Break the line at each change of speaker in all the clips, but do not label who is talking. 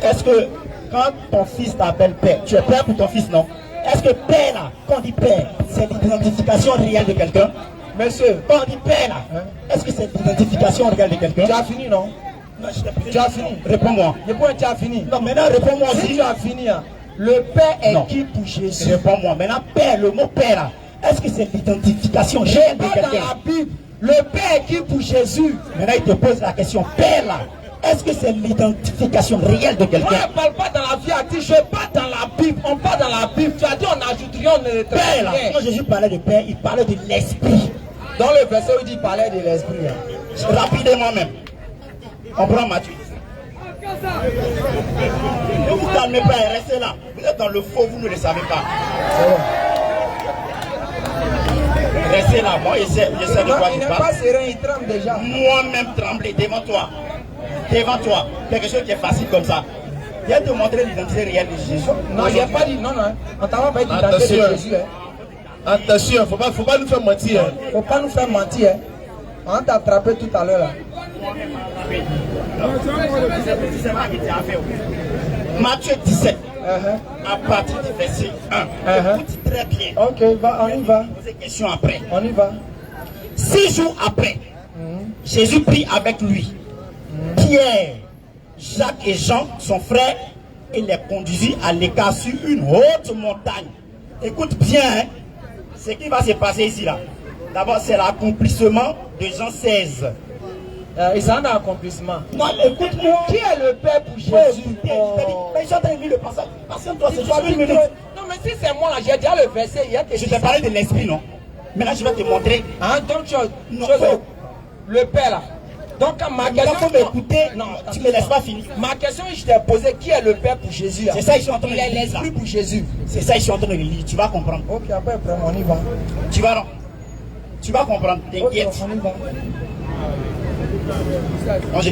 Est-ce que quand ton fils t'appelle père, tu es père pour ton fils, non? Est-ce que père là, quand on dit père, c'est l'identification réelle de quelqu'un? Monsieur, quand on dit père là, est-ce que c'est l'identification réelle de quelqu'un? Tu as fini, non? Non, tu as fini. Réponds-moi. Tu as fini. Non, maintenant réponds-moi aussi. Si tu as fini, hein. Le père est qui pour Jésus? Réponds-moi. Maintenant, père, le mot père là, est-ce que c'est l'identification réelle de quelqu'un? Dans la Bible, le père est qui pour Jésus? Maintenant, il te pose la question, père là, est-ce que c'est l'identification réelle de quelqu'un? Moi, je ne parle pas dans la vie active, je parle dans la Bible. On parle dans la Bible. Tu as dit on ajoute rien, on ne père là. Quand Jésus parlait de père, il parlait de l'esprit. Dans le verset où il dit qu'il parlait de l'esprit. Hein. Rapidement même. On prend Matthieu. Ne vous calmez pas et restez là. Vous êtes dans le faux, vous ne le savez pas. Restez là, moi j'essaie de quoi tu parles. Il tremble déjà. Moi-même trembler devant toi. Devant toi. Quelque chose qui est facile comme ça. Viens te montrer l'identité réelle de Jésus. Non, il n'y a pas dit non, non. On t'a pas dit l'identité de Jésus. Attention, faut pas nous faire mentir. Faut pas nous faire mentir. On t'a attrapé tout à l'heure là. Matthieu 17, à partir du verset 1. Écoute très bien. Ok, on y va. Posez question après. On y va. 6 jours après, Jésus prit avec lui Pierre, Jacques et Jean, son frère, et les conduisit à l'écart sur une haute montagne. Écoute bien, hein, ce qui va se passer ici là. D'abord, c'est l'accomplissement de Jean 16. Ils sont dans l'accomplissement. Non, écoute-moi. Qui est le Père pour Jésus? Mais je suis en train de lire le passage. Patiente-toi, c'est juste une minute. Non, mais si c'est moi là, j'ai déjà le verset hier. Je t'ai parlé de l'esprit, non? Maintenant, je vais te montrer. Hein, donc, le Père là. Donc, ma question. Il faut m'écouter. Non, tu ne me laisses pas finir. Ma question, je t'ai posé qui est le Père pour Jésus? C'est ça, je suis en train de lire. Il est l'esprit pour Jésus. C'est ça, je suis en train de lire. Tu vas comprendre. Ok, après, on y va. Tu vas, non? Tu vas comprendre, t'inquiète.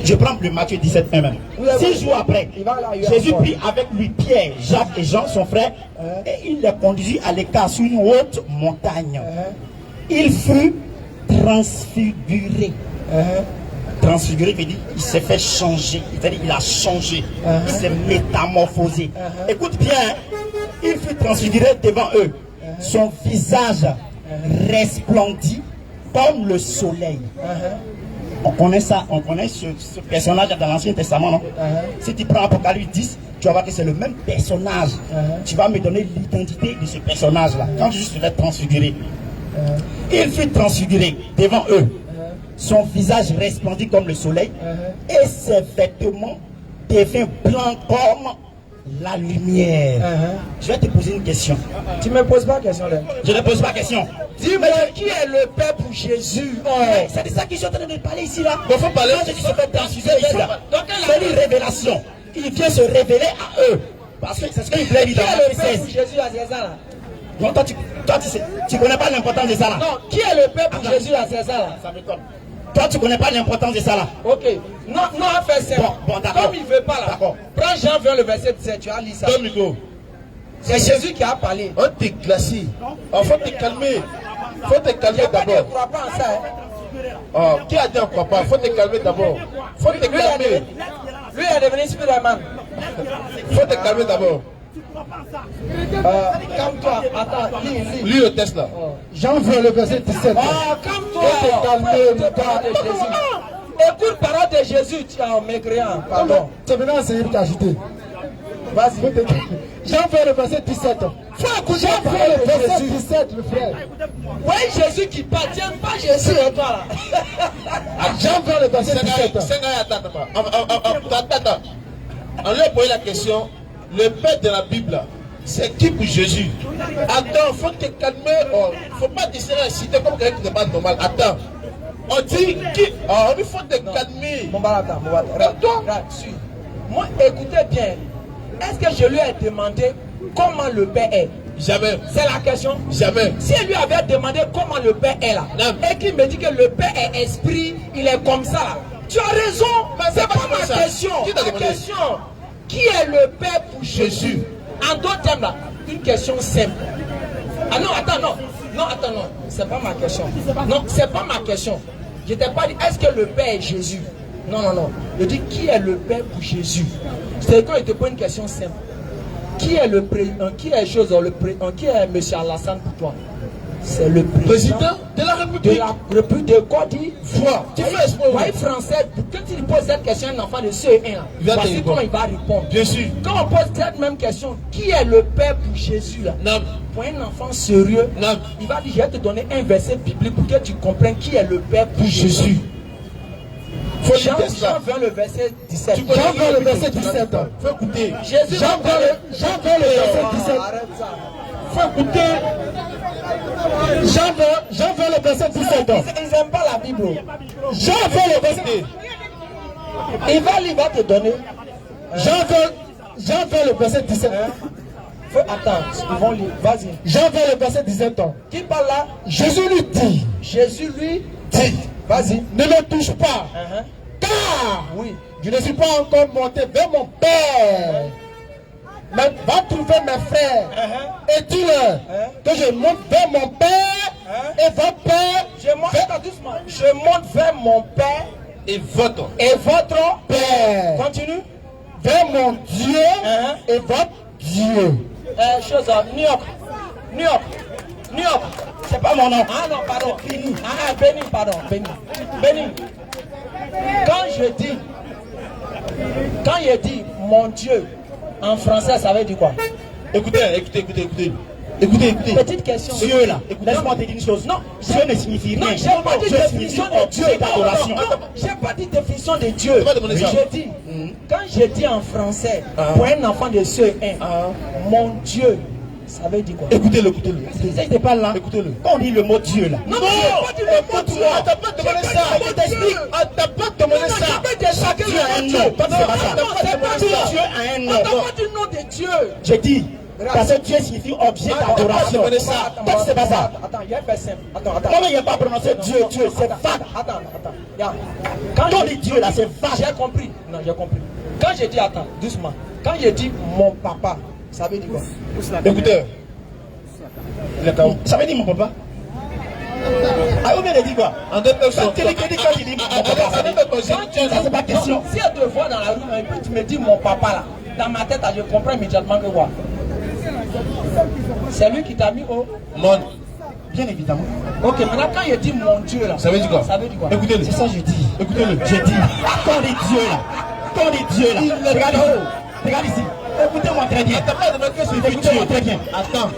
Je prends le Matthieu 17 même. 6 jours après, Jésus prit avec lui Pierre, Jacques et Jean, son frère, et il les conduisit à l'écart sur une haute montagne. Il fut transfiguré. Transfiguré veut dire il s'est fait changer. Il veut dire il a changé. Il s'est métamorphosé. Écoute bien, il fut transfiguré devant eux. Son visage resplendit comme le soleil. On connaît ça, on connaît ce personnage dans l'Ancien Testament, non? Si tu prends Apocalypse 10, tu vas voir que c'est le même personnage. Tu vas me donner l'identité de ce personnage-là. Quand je suis transfiguré, il fut transfiguré devant eux. Son visage resplendit comme le soleil et ses vêtements deviennent blancs comme la lumière. Je vais te poser une question. Tu ne me poses pas la question là. Je ne pose pas la question. Dis-moi qui est le Père pour Jésus? C'est de ça que je suis en train de parler ici là. Il faut parler. Jésus se fait transfigurer ici là. C'est une révélation. Il vient se révéler à eux. Parce que c'est ce qu'il voulait dire dans Matthieu 16. Qui est le Père pour Jésus à César là? Donc toi tu connais pas l'importance de ça là. Non, qui est le Père pour Jésus à César là? Ça m'étonne. Toi, tu connais pas l'importance de ça là. Ok. Non, non, fais ça. Bon, d'accord. Comme il veut pas là. D'accord. Prends Jean 20, le verset 17, tu as lu ça. C'est Jésus qui a parlé. On t'est glacé. Il faut te calmer. Il faut te calmer d'abord. Tu ne crois pas en ça. Hein? Qui a dit on ne croit pas? Il faut te calmer d'abord. Il faut te calmer. Lui est devenu Spider-Man. Il faut te calmer d'abord. Calme-toi, attends, lis le texte là. Jean 20, le verset 17. Calme-toi, écoute parole de Jésus, tu as un mécréant, pardon. C'est maintenant c'est pour t'ajouter. Vas-y, Jean 20, le verset 17. Faut écouter le verset 17, le frère. Oui, Jésus qui parle, tiens pas Jésus et toi là. Jean 20, le verset 17. Attends. On lui a posé la question. Le Père de la Bible, c'est qui pour Jésus? Attends, il faut te calmer. Il ne faut pas te citer comme quelqu'un qui n'est pas normal. Attends. On dit qui? Il faut te calmer. Moi, écoutez bien. Est-ce que je lui ai demandé comment le Père est? Jamais. C'est la question? Jamais. Si elle lui avait demandé comment le Père est là, et qu'il me dit que le Père est esprit, il est comme ça là. Tu as raison. C'est pas ma question. Ma question. Qui est le Père pour Jésus? En d'autres termes là, une question simple. Ah non, attends, non, c'est pas ma question. Non, c'est pas ma question. Je t'ai pas dit, est-ce que le Père est Jésus?
Non, non, non. Je dis qui est le Père pour Jésus. C'est quand il te pose une question simple. Qui est le président, qui est qui est M. Alassane pour toi? C'est le président
de la République.
De la République de quoi dit?
Foi. Tu fais espoir.
Voyez français, quand il pose cette question à un enfant de CE1, voici comment il va répondre.
Bien sûr.
Quand on pose cette même question, qui est le Père pour Jésus là?
Non.
Pour un enfant sérieux,
non.
Il va dire, je vais te donner un verset biblique pour que tu comprennes qui est le Père pour Jésus. Jean 20 le verset 17.
Jean 20 le verset 17. Faut écouter.
Jésus
Jean 20 le verset 17. Faut écouter. Jean 20 le verset 17.
Ils n'aiment pas la Bible.
Jean 20 le verset 17.
Il va te donner.
Jean 20 le verset 17.
Faut attendre. Ils vont lire. Vas-y.
Jean 20 le verset 17.
Qui parle là?
Jésus lui dit.
Jésus lui dit. Vas-y.
Ne me touche pas. Car
oui,
je ne suis pas encore monté vers mon Père. Mais va trouver mes frères et dis-leur que je monte vers mon Père et votre Père.
Je monte vers mon Père
et votre
Père. Continue.
Vers mon Dieu et votre Dieu.
Chose à New York.
C'est pas mon nom.
Ah non, pardon. Béni, pardon. Béni. Quand je dis mon Dieu en français, ça veut dire quoi?
Écoutez.
Petite question.
Dieu là, laisse-moi te dire une chose.
Non,
Dieu ne signifie rien.
Non, j'ai pas dit définition de Dieu.
D'adoration.
J'ai pas dit définition de Dieu. Je dis, quand je dis en français, pour un enfant de CE1, mon Dieu, ça veut dire quoi?
Écoutez-le.
C'était pas là.
Écoutez-le. Quand on dit le mot Dieu là.
Non, pas dit le mot Dieu.
On t'a pas demandé ça. Je t'explique. On t'a pas demandé ça. Dieu a un nom.
Non, c'est pas
Dieu a un nom.
On t'a pas dit le nom de Dieu.
J'ai dit. Parce que Dieu signifie objet d'adoration. Donc c'est pas ça.
Attends, il y a un fait simple. Attends.
Comment il n'y a pas prononcé Dieu, c'est vague.
Attends.
Quand on dit Dieu là, c'est vague.
J'ai compris. Non, j'ai compris. Quand je dis, attends, doucement. Quand je dis mon papa, ça veut dire quoi?
Écoutez. Ça veut dire mon papa? Ah, vous venez de dire quoi? En deux personnes. Quand il dit mon papa, ça c'est pas question.
Si elle te voit dans la rue, et puis tu me dis mon papa là, dans ma tête, je comprends immédiatement que quoi? C'est lui qui t'a mis au
monde. Bien évidemment.
Ok, maintenant quand il dit mon Dieu là,
ça veut dire quoi? Écoutez-le. C'est ça que je dis. Écoutez-le. Je dis. Quand on dit Dieu là. Regarde ici. Écoutez-moi très bien. Écoutez-moi très bien. Attends.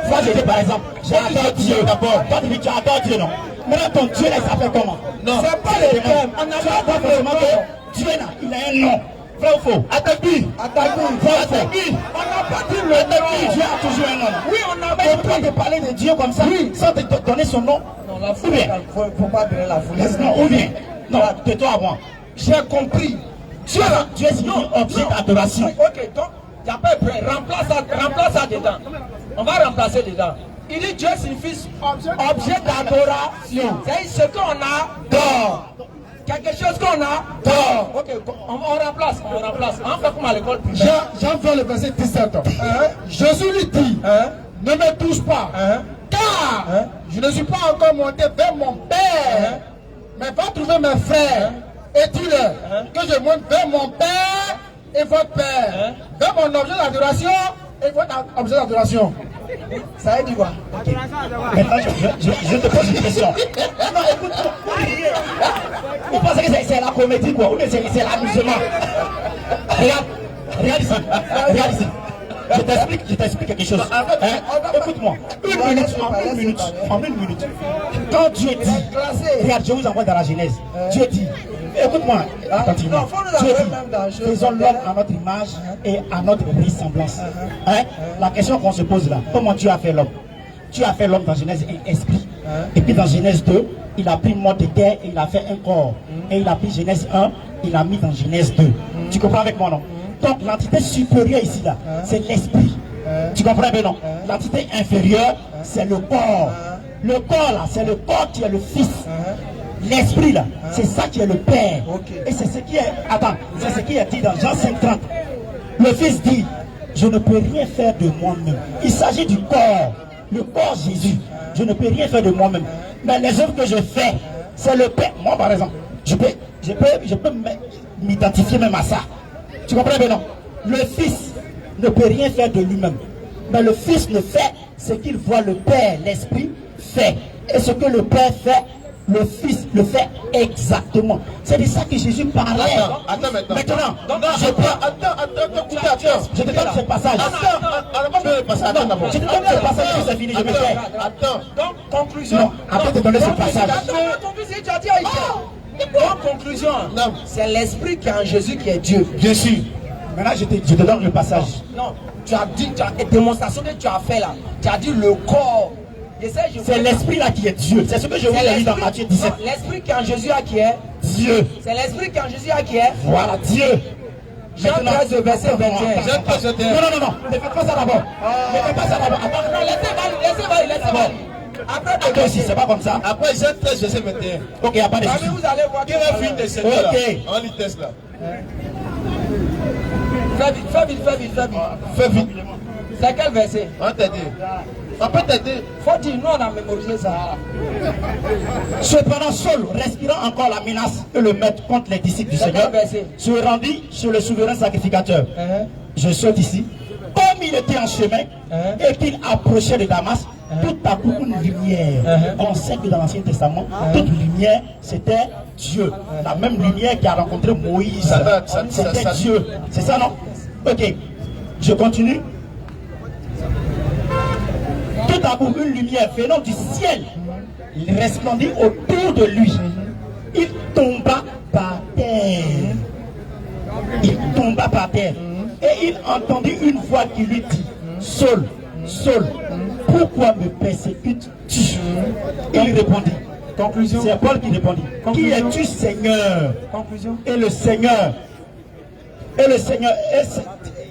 Moi j'ai dit par exemple, j'adore Dieu d'abord. Toi tu dis tu adores Dieu, non? Maintenant ton Dieu là il s'appelle comment? Non. C'est pas le même. On n'a pas forcément que Dieu là, il a un nom. Vrai ou faux? Attaque-lui. On n'a pas dit le nom. Dieu a toujours un nom. Oui, on a pas de parler de Dieu comme ça, sans te donner son nom. Non, la foule, faut pas donner la foule. Non, ou bien, non, de toi à moi. J'ai compris. Dieu signifie objet d'adoration. Ok, donc, il n'y a pas de prêt. Remplace ça dedans. On va remplacer dedans. Il dit Dieu signifie objet d'adoration. C'est ce qu'on adore. Quelque chose qu'on a d'or. Ok, on remplace. On fait comme à l'école primaire.
Jean 20 le verset 17. Jésus lui dit, ne me touche pas, car je ne suis pas encore monté vers mon Père, mais va trouver mes frères et dis-leur que je monte vers mon Père et votre Père, vers mon objet d'adoration et votre objet d'adoration.
Ça veut dire quoi?
Maintenant, je te pose une question. Non, écoute, vous pensez que c'est la comédie quoi? Ou bien c'est l'amusement? Regarde ici. Je t'explique quelque chose. Écoute-moi. En une minute. Quand Dieu dit, regarde, je vous envoie dans la Genèse. Dieu dit, écoute-moi attentivement. Dieu dit, faisons l'homme à notre image et à notre ressemblance. La question qu'on se pose là, comment Dieu a fait l'homme? Dieu a fait l'homme dans Genèse 1 esprit. Et puis dans Genèse 2, il a pris mode de terre et il a fait un corps. Et il a pris Genèse 1, il a mis dans Genèse 2. Tu comprends avec moi, non? Donc l'entité supérieure ici là, c'est l'esprit. Tu comprends bien, non? L'entité inférieure, c'est le corps. Le corps là, c'est le corps qui est le fils. L'esprit là, c'est ça qui est le père. Et c'est ce qui est, c'est ce qui est dit dans Jean 5:30. Le fils dit, je ne peux rien faire de moi-même. Il s'agit du corps. Le corps Jésus. Je ne peux rien faire de moi-même. Mais les œuvres que je fais, c'est le Père. Moi par exemple, Je peux m'identifier même à ça. Tu comprends bien, non? Le Fils ne peut rien faire de lui-même. Mais le Fils ne fait ce qu'il voit le Père, l'Esprit, fait. Et ce que le Père fait, le Fils le fait exactement. C'est de ça que Jésus parlait.
Attends maintenant.
Je te donne ce passage. Je te donne ce passage que c'est fini, je me tais.
Attends.
Donc, conclusion.
Non, après te donner ce passage.
En conclusion, c'est l'Esprit qui est en Jésus qui est Dieu.
Bien sûr. Maintenant, je te donne le passage.
Non, tu as dit, une démonstration que tu as fait là. Tu as dit le corps.
C'est l'Esprit là qui est Dieu. C'est ce que je vous ai dit dans Matthieu 17.
L'Esprit qui est en Jésus là qui est
Dieu.
C'est l'Esprit qui est en Jésus là qui est
Voilà, Dieu.
Jean 13, verset 21.
Non. Ne faites pas ça d'abord. Ne faites pas ça d'abord. Attends,
Non, laissez moi. Après,
attends aussi, c'est pas comme ça.
Après Jean 13, verset 21.
Ok, il n'y a pas de
vous
souci.
allez voir.
Quel est le film de Seigneur là?
Ok.
On lit test là.
Fais vite. C'est quel verset?
On t'a dit. On peut t'aider.
Faut dire, nous on a mémorisé ça.
Cependant, Saul, respirant encore la menace que le maître contre les disciples du Seigneur, se rendit sur le souverain sacrificateur. Je saute ici. Comme il était en chemin et qu'il approchait de Damas, tout à coup une lumière. On sait que dans l'Ancien Testament, toute lumière c'était Dieu. La même lumière qui a rencontré Moïse. C'était Dieu. C'est ça, non? Ok. Je continue. Tout à coup, une lumière venant du ciel resplendit autour de lui. Il tomba par terre. Et il entendit une voix qui lui dit: Saul, Saul, pourquoi me persécutes-tu? Il répondit. Conclusion. C'est Paul qui répondit. Qui es-tu, Seigneur? Conclusion. Et le Seigneur,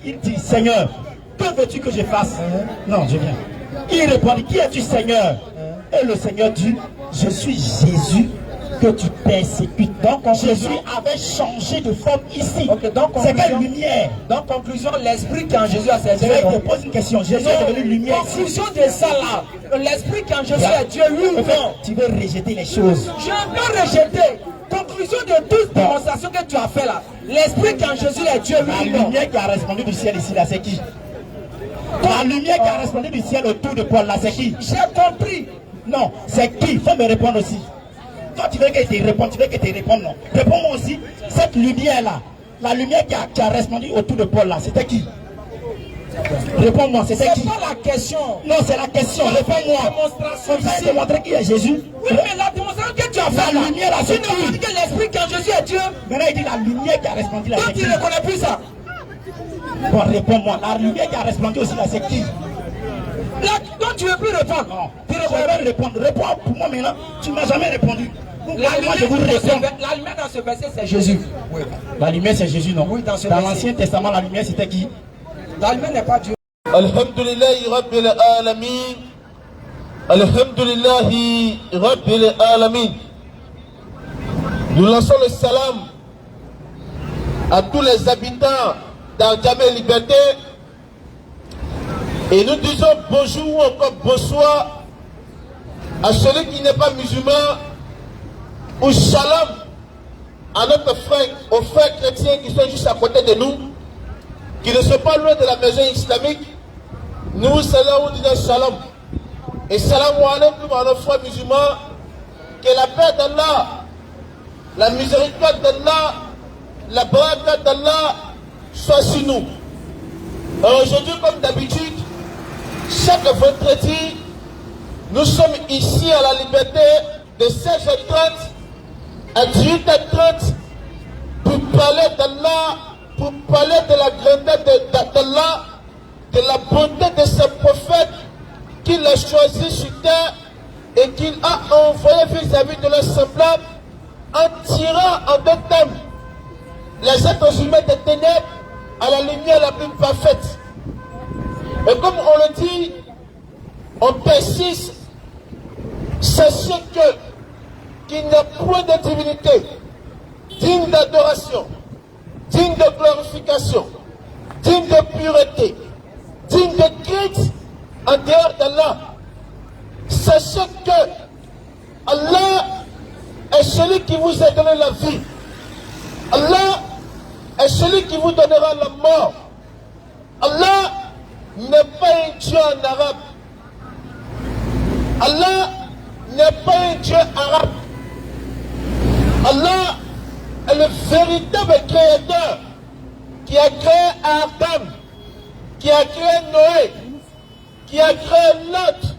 il dit: Seigneur, que veux-tu que je fasse? Non, je viens. Il répondit: qui es-tu, Seigneur? Et le Seigneur dit: je suis Jésus que tu persécutes. Donc Jésus avait changé de forme ici. C'est quelle lumière? Donc conclusion, l'esprit qui en Jésus a servi. Je te pose une question. Jésus est devenu lumière. Conclusion de ça là. L'esprit qui en Jésus est Dieu, oui ou non? Tu veux rejeter les choses. Je veux rejeter. Conclusion de toute démonstration que tu as fait là. L'esprit qui en Jésus est Dieu, oui ou non? La lumière qui a répondu du ciel ici là, c'est qui? La lumière qui a répondu du ciel autour de Paul là, c'est qui? J'ai compris. Non, c'est qui? Il faut me répondre aussi. Toi, tu veux que je te réponde, non. Réponds-moi aussi. Cette lumière là, la lumière qui a répondu autour de Paul là, c'était qui? Réponds-moi, c'était qui? C'est pas la question. Non, c'est la question. Réponds-moi. On va démontrer qui est Jésus. Oui, mais la démonstration que tu as fait, la lumière là, c'est qui? Tu dis que l'esprit quand Jésus est Dieu. Maintenant, il dit la lumière qui a répondu là, c'est qui? Tu ne reconnais plus ça. Bon, réponds-moi. La lumière qui a répondu aussi là, c'est qui? Là, donc tu ne veux plus répondre. Non, tu ne veux pas répondre. Réponds pour moi maintenant. Tu ne m'as jamais répondu. La lumière dans ce verset, c'est Jésus. Oui. La lumière, c'est Jésus, non? Oui, dans l'Ancien Testament, la lumière, c'était qui? La lumière n'est pas Dieu.
Alhamdulillahi Rabbil Alamin. Alhamdulillahi Rabbil Alamin. Nous lançons le salam à tous les habitants d'Arjamé Liberté. Et nous disons bonjour ou encore bonsoir à celui qui n'est pas musulman, ou shalom à notre frère, aux frères chrétiens qui sont juste à côté de nous, qui ne sont pas loin de la maison islamique. Nous, salam, disons shalom. Et salam alaikum à nos frères musulmans. Que la paix d'Allah, la miséricorde d'Allah, la baraka d'Allah soit sur nous. Aujourd'hui, comme d'habitude, chaque vendredi, nous sommes ici à la Liberté de 16h30 à 18h30 pour parler d'Allah, pour parler de la grandeur d'Allah, de la bonté de ce prophète qu'il a choisi sur terre et qu'il a envoyé vis-à-vis de leurs semblables en tirant en deux thèmes les êtres humains des ténèbres à la lumière la plus parfaite. Et comme on le dit, on persiste, sachez qu'il n'y a point de divinité digne d'adoration, digne de glorification, digne de pureté, digne de culte en dehors d'Allah. Sachez que Allah est celui qui vous a donné la vie. Allah est celui qui vous donnera la mort. Allah n'est pas un Dieu en arabe. Allah n'est pas un Dieu arabe. Allah est le véritable créateur qui a créé Adam, qui a créé Noé, qui a créé Lot,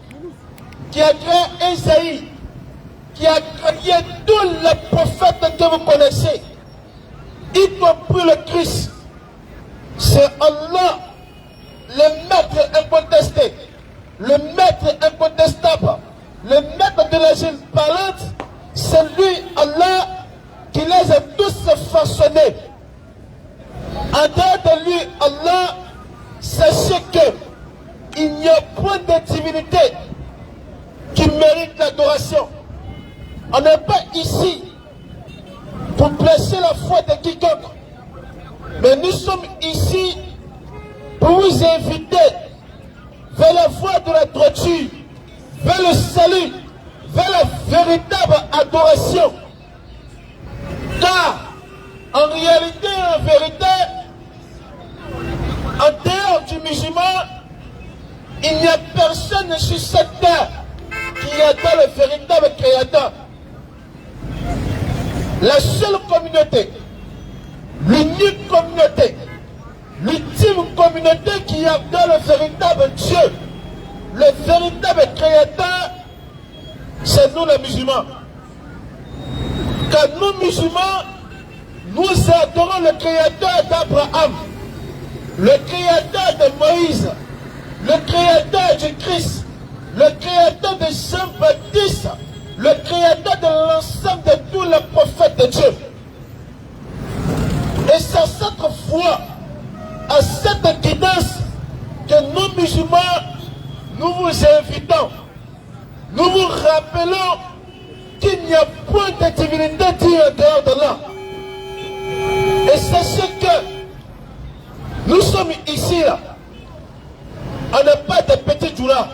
qui a créé Esaïe, qui a créé tous les prophètes que vous connaissez, y compris le Christ. C'est Allah, le maître incontesté, le maître incontestable, le maître de la jeune parlante. C'est lui, Allah, qui les a tous façonnés. En dehors de lui, Allah, sachez que il n'y a point de divinité qui mérite l'adoration. On n'est pas ici pour blesser la foi de quiconque, mais nous sommes ici pour vous inviter vers la voie de la droiture, vers le salut, vers la véritable adoration. Car, en réalité, en vérité, en dehors du musulman, il n'y a personne sur cette terre qui adore le véritable créateur. La seule communauté, l'unique communauté, l'ultime communauté qui adore le véritable Dieu, le véritable créateur, c'est nous les musulmans. Car nous musulmans, nous adorons le créateur d'Abraham, le créateur de Moïse, le créateur du Christ, le créateur de Jean-Baptiste, le créateur de l'ensemble de tous les prophètes de Dieu. Et c'est à cette foi, à cette guidance, que nous musulmans, nous vous invitons. Nous vous rappelons qu'il n'y a point de divinité digne en dehors de là. Et sachez que nous sommes ici, là. On n'est pas des petits djoulas.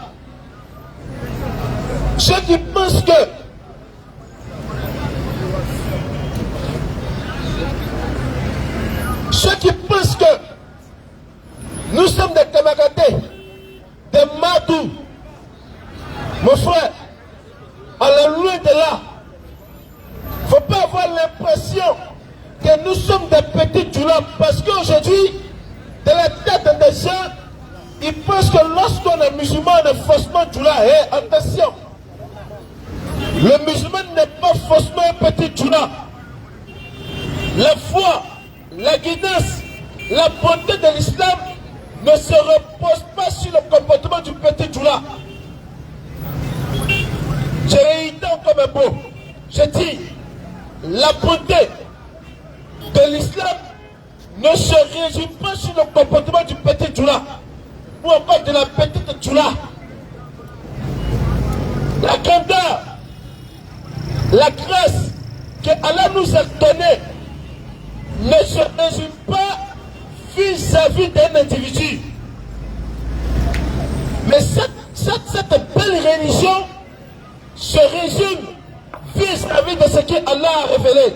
Ceux qui pensent que nous sommes des Kamagaté, des Madou, mon frère, on est loin de là. Il ne faut pas avoir l'impression que nous sommes des petits djoulas, parce qu'aujourd'hui, dans la tête des gens, ils pensent que lorsqu'on est musulman, on est faussement djoula. Hey, attention, le musulman n'est pas faussement un petit djoula. La foi, la guidance, la bonté de l'islam ne se repose pas sur le comportement du petit djoula. J'ai réité comme un mot. Je dis, la bonté de l'islam ne se résume pas sur le comportement du petit djoula ou encore de la petite djoula. La grandeur, la grâce que Allah nous a donnée ne se résume pas vis-à-vis d'un individu. Mais cette belle religion se résume vis-à-vis de ce que Allah a révélé.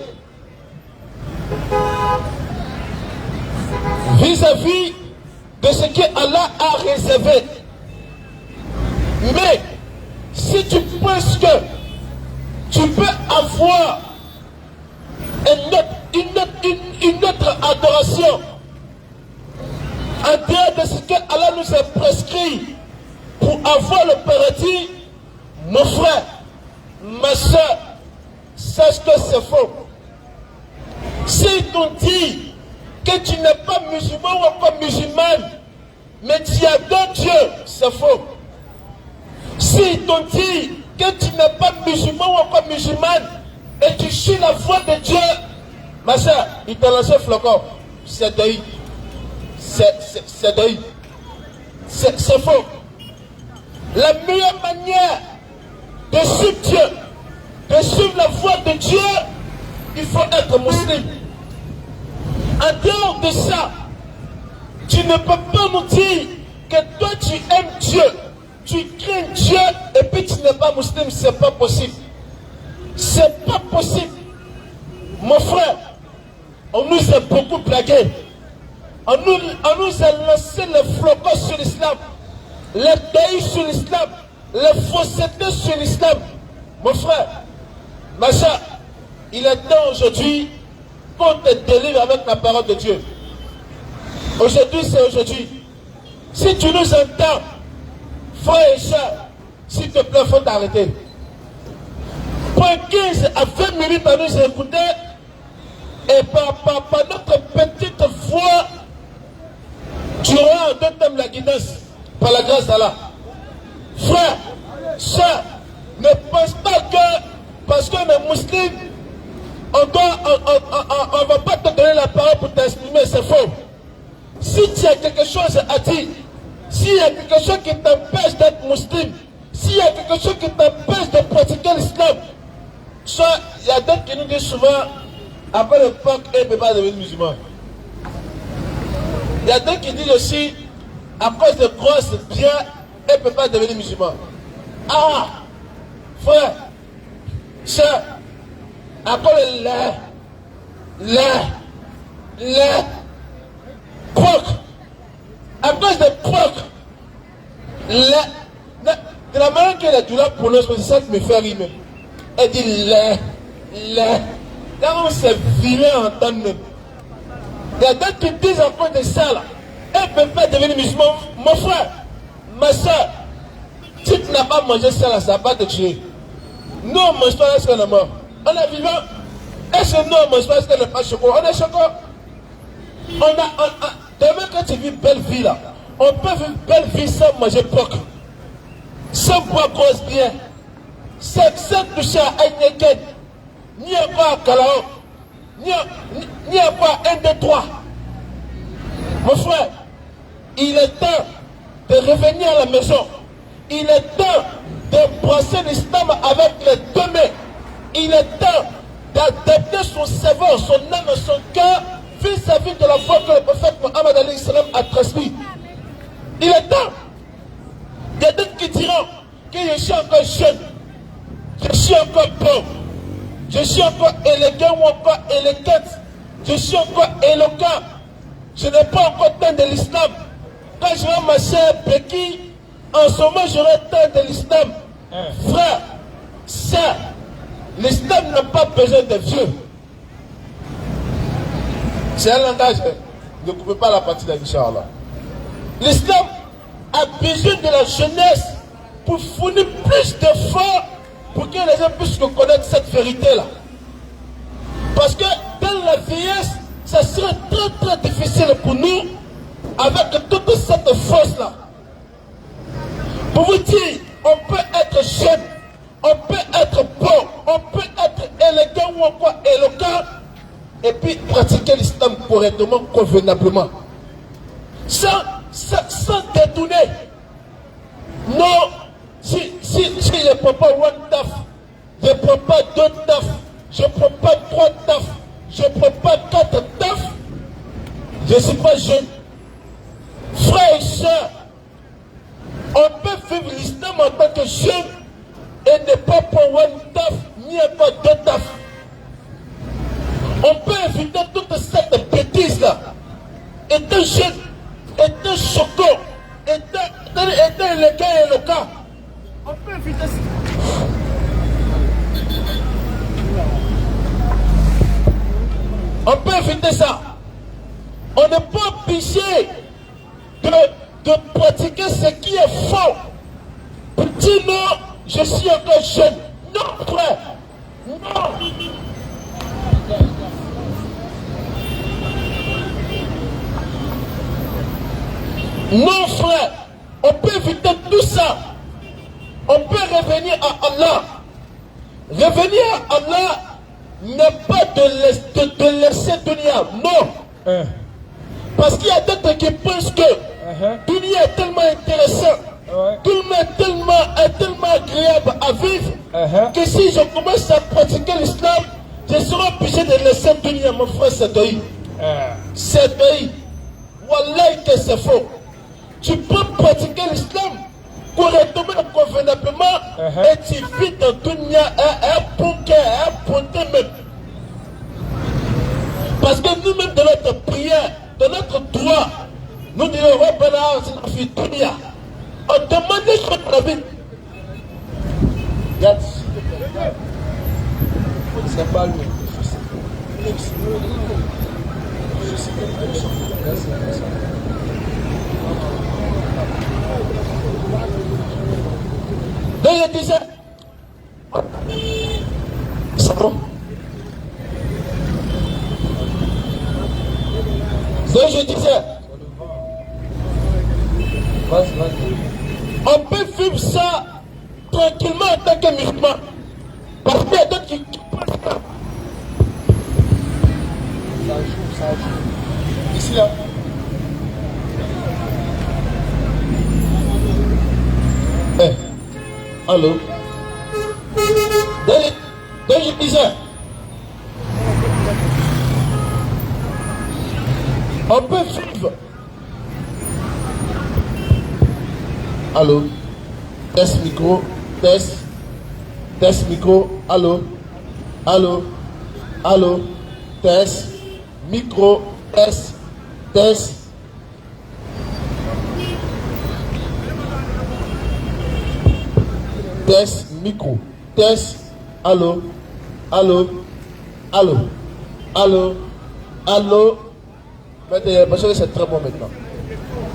Vis-à-vis de ce que Allah a réservé. Mais si tu penses que tu peux avoir une autre adoration en dehors de ce que Allah nous a prescrit pour avoir le paradis, mon frère, ma soeur, sache que c'est faux. S'ils t'ont dit que tu n'es pas musulman ou encore musulmane, mais tu adores Dieu, c'est faux. S'ils t'ont dit que tu n'es pas musulman ou encore musulmane, et tu suis la voie de Dieu, ma soeur, il t'a lancé flocon. C'est de c'est faux. La meilleure manière de suivre Dieu, de suivre la voie de Dieu, il faut être musulman. En dehors de ça, tu ne peux pas nous dire que toi tu aimes Dieu, tu crains Dieu et puis tu n'es pas musulman. C'est pas possible. C'est pas possible. Mon frère, on nous a beaucoup blagué. On nous a lancé les flocons sur l'islam, les pays sur l'islam, les faussetés sur l'islam. Mon frère, ma soeur, il est temps aujourd'hui qu'on te délivre avec la parole de Dieu. Aujourd'hui, c'est aujourd'hui. Si tu nous entends, frère et soeur, s'il te plaît, il faut t'arrêter. Point 15 à 20 minutes à nous écouter, et par notre petite voix, tu auras en deux thèmes la guidance, par la grâce d'Allah. Frère, soeur, ne pense pas que parce qu'on est musulman, on ne va pas te donner la parole pour t'exprimer, c'est faux. Si tu as quelque chose à dire, s'il y a quelque chose qui t'empêche d'être musulman, s'il y a quelque chose qui t'empêche de pratiquer l'islam, soit il y a d'autres qui nous disent souvent, après l'époque, ils ne peuvent pas devenir musulmans. Il y a d'autres qui disent aussi, à cause de grosses biens, ils ne peuvent pas devenir musulmans. Ah, frère, soeur, à cause de les crocs, à cause de crocs, de la manière que la douleur prononce, c'est ça qui me fait rire. Elle dit là où c'est vilain à entendre même. Il y a d'autres qui disent encore de ça là. Elle ne peut pas devenir musulman. Mon frère, ma soeur, si tu n'as pas mangé ça là, ça va te tuer. Nous on mange pas, est-ce qu'on est mort? On est vivant. Est-ce que nous on mange pas, est-ce qu'on n'est pas choquant? On est choquant. Demain quand tu vis belle vie là, on peut vivre belle vie sans manger porc, sans boire grosse bière, sans toucher à Heineken, ni encore à Kalao, ni encore à 1, 2, 3. Mon frère, il est temps de revenir à la maison. Il est temps d'embrasser l'islam avec les deux mains. Il est temps d'adapter son cerveau, son âme, son cœur vis-à-vis de la voie que le prophète Mohammed alayhi salam a transmise. Il est temps. Il y a d'autres qui diront que je suis encore jeune, je suis encore beau, je suis encore élégant ou encore élégante, je suis encore éloquent, je n'ai pas encore temps de l'islam. Quand je vais marcher à Pékin, en ce moment j'aurai temps de l'islam. Frère, ça, l'islam n'a pas besoin de vieux. C'est un langage, ne coupez pas la partie d'Inch'Allah. L'islam a besoin de la jeunesse pour fournir plus d'efforts pour que les gens puissent connaître cette vérité-là. Parce que dans la vieillesse, ça serait très difficile pour nous avec toute cette force-là. Pour vous dire, on peut être jeune, on peut être beau, on peut être élégant ou encore éloquent et puis pratiquer l'islam correctement, convenablement. Sans détourner. Non, si je ne prends pas one taf, je ne prends pas deux taf, je ne prends pas trois taf, je ne prends pas quatre taf, je ne suis pas jeune. Frères et sœurs, on peut vivre l'islam en tant que jeune et ne pas prendre one taf, ni pas deux taf. On peut éviter toute cette bêtise-là. Étant jeune, étant choquant, étant élégant et éloquent, on peut éviter ça. On peut éviter ça. On n'est pas obligé de pratiquer ce qui est faux. Pour dire non, je suis encore jeune. Non, frère. Non. Non, frère, on peut éviter tout ça. On peut revenir à Allah. Revenir à Allah n'est pas de laisser dunya. Non. Parce qu'il y a d'autres qui pensent que dunya est tellement intéressant, dunya est tellement agréable à vivre, que si je commence à pratiquer l'islam, je serai obligé de laisser dunya, mon frère, c'est pays. C'est pays. Wallah que c'est faux. Tu peux pratiquer l'islam correctement, convenablement, et tu vis dans dunya un bon cœur, un bon même. Parce que nous-mêmes, de notre prière, de notre droit, nous disons, on demande des choses pour la vie.
C'est pas lui.
Donc je disais, c'est bon. Donc je disais, on peut vivre ça tranquillement en tant que musulman. Parce qu'il y a d'autres qui pensent pas. Ici là. Allô? Donc je disais, on peut vivre. Allô? Test micro, test micro, allô? Allô? Allô? Test micro, test. Test, micro, test, allô, allô, allô, allô, allô. Maintenant, parce que c'est très bon maintenant.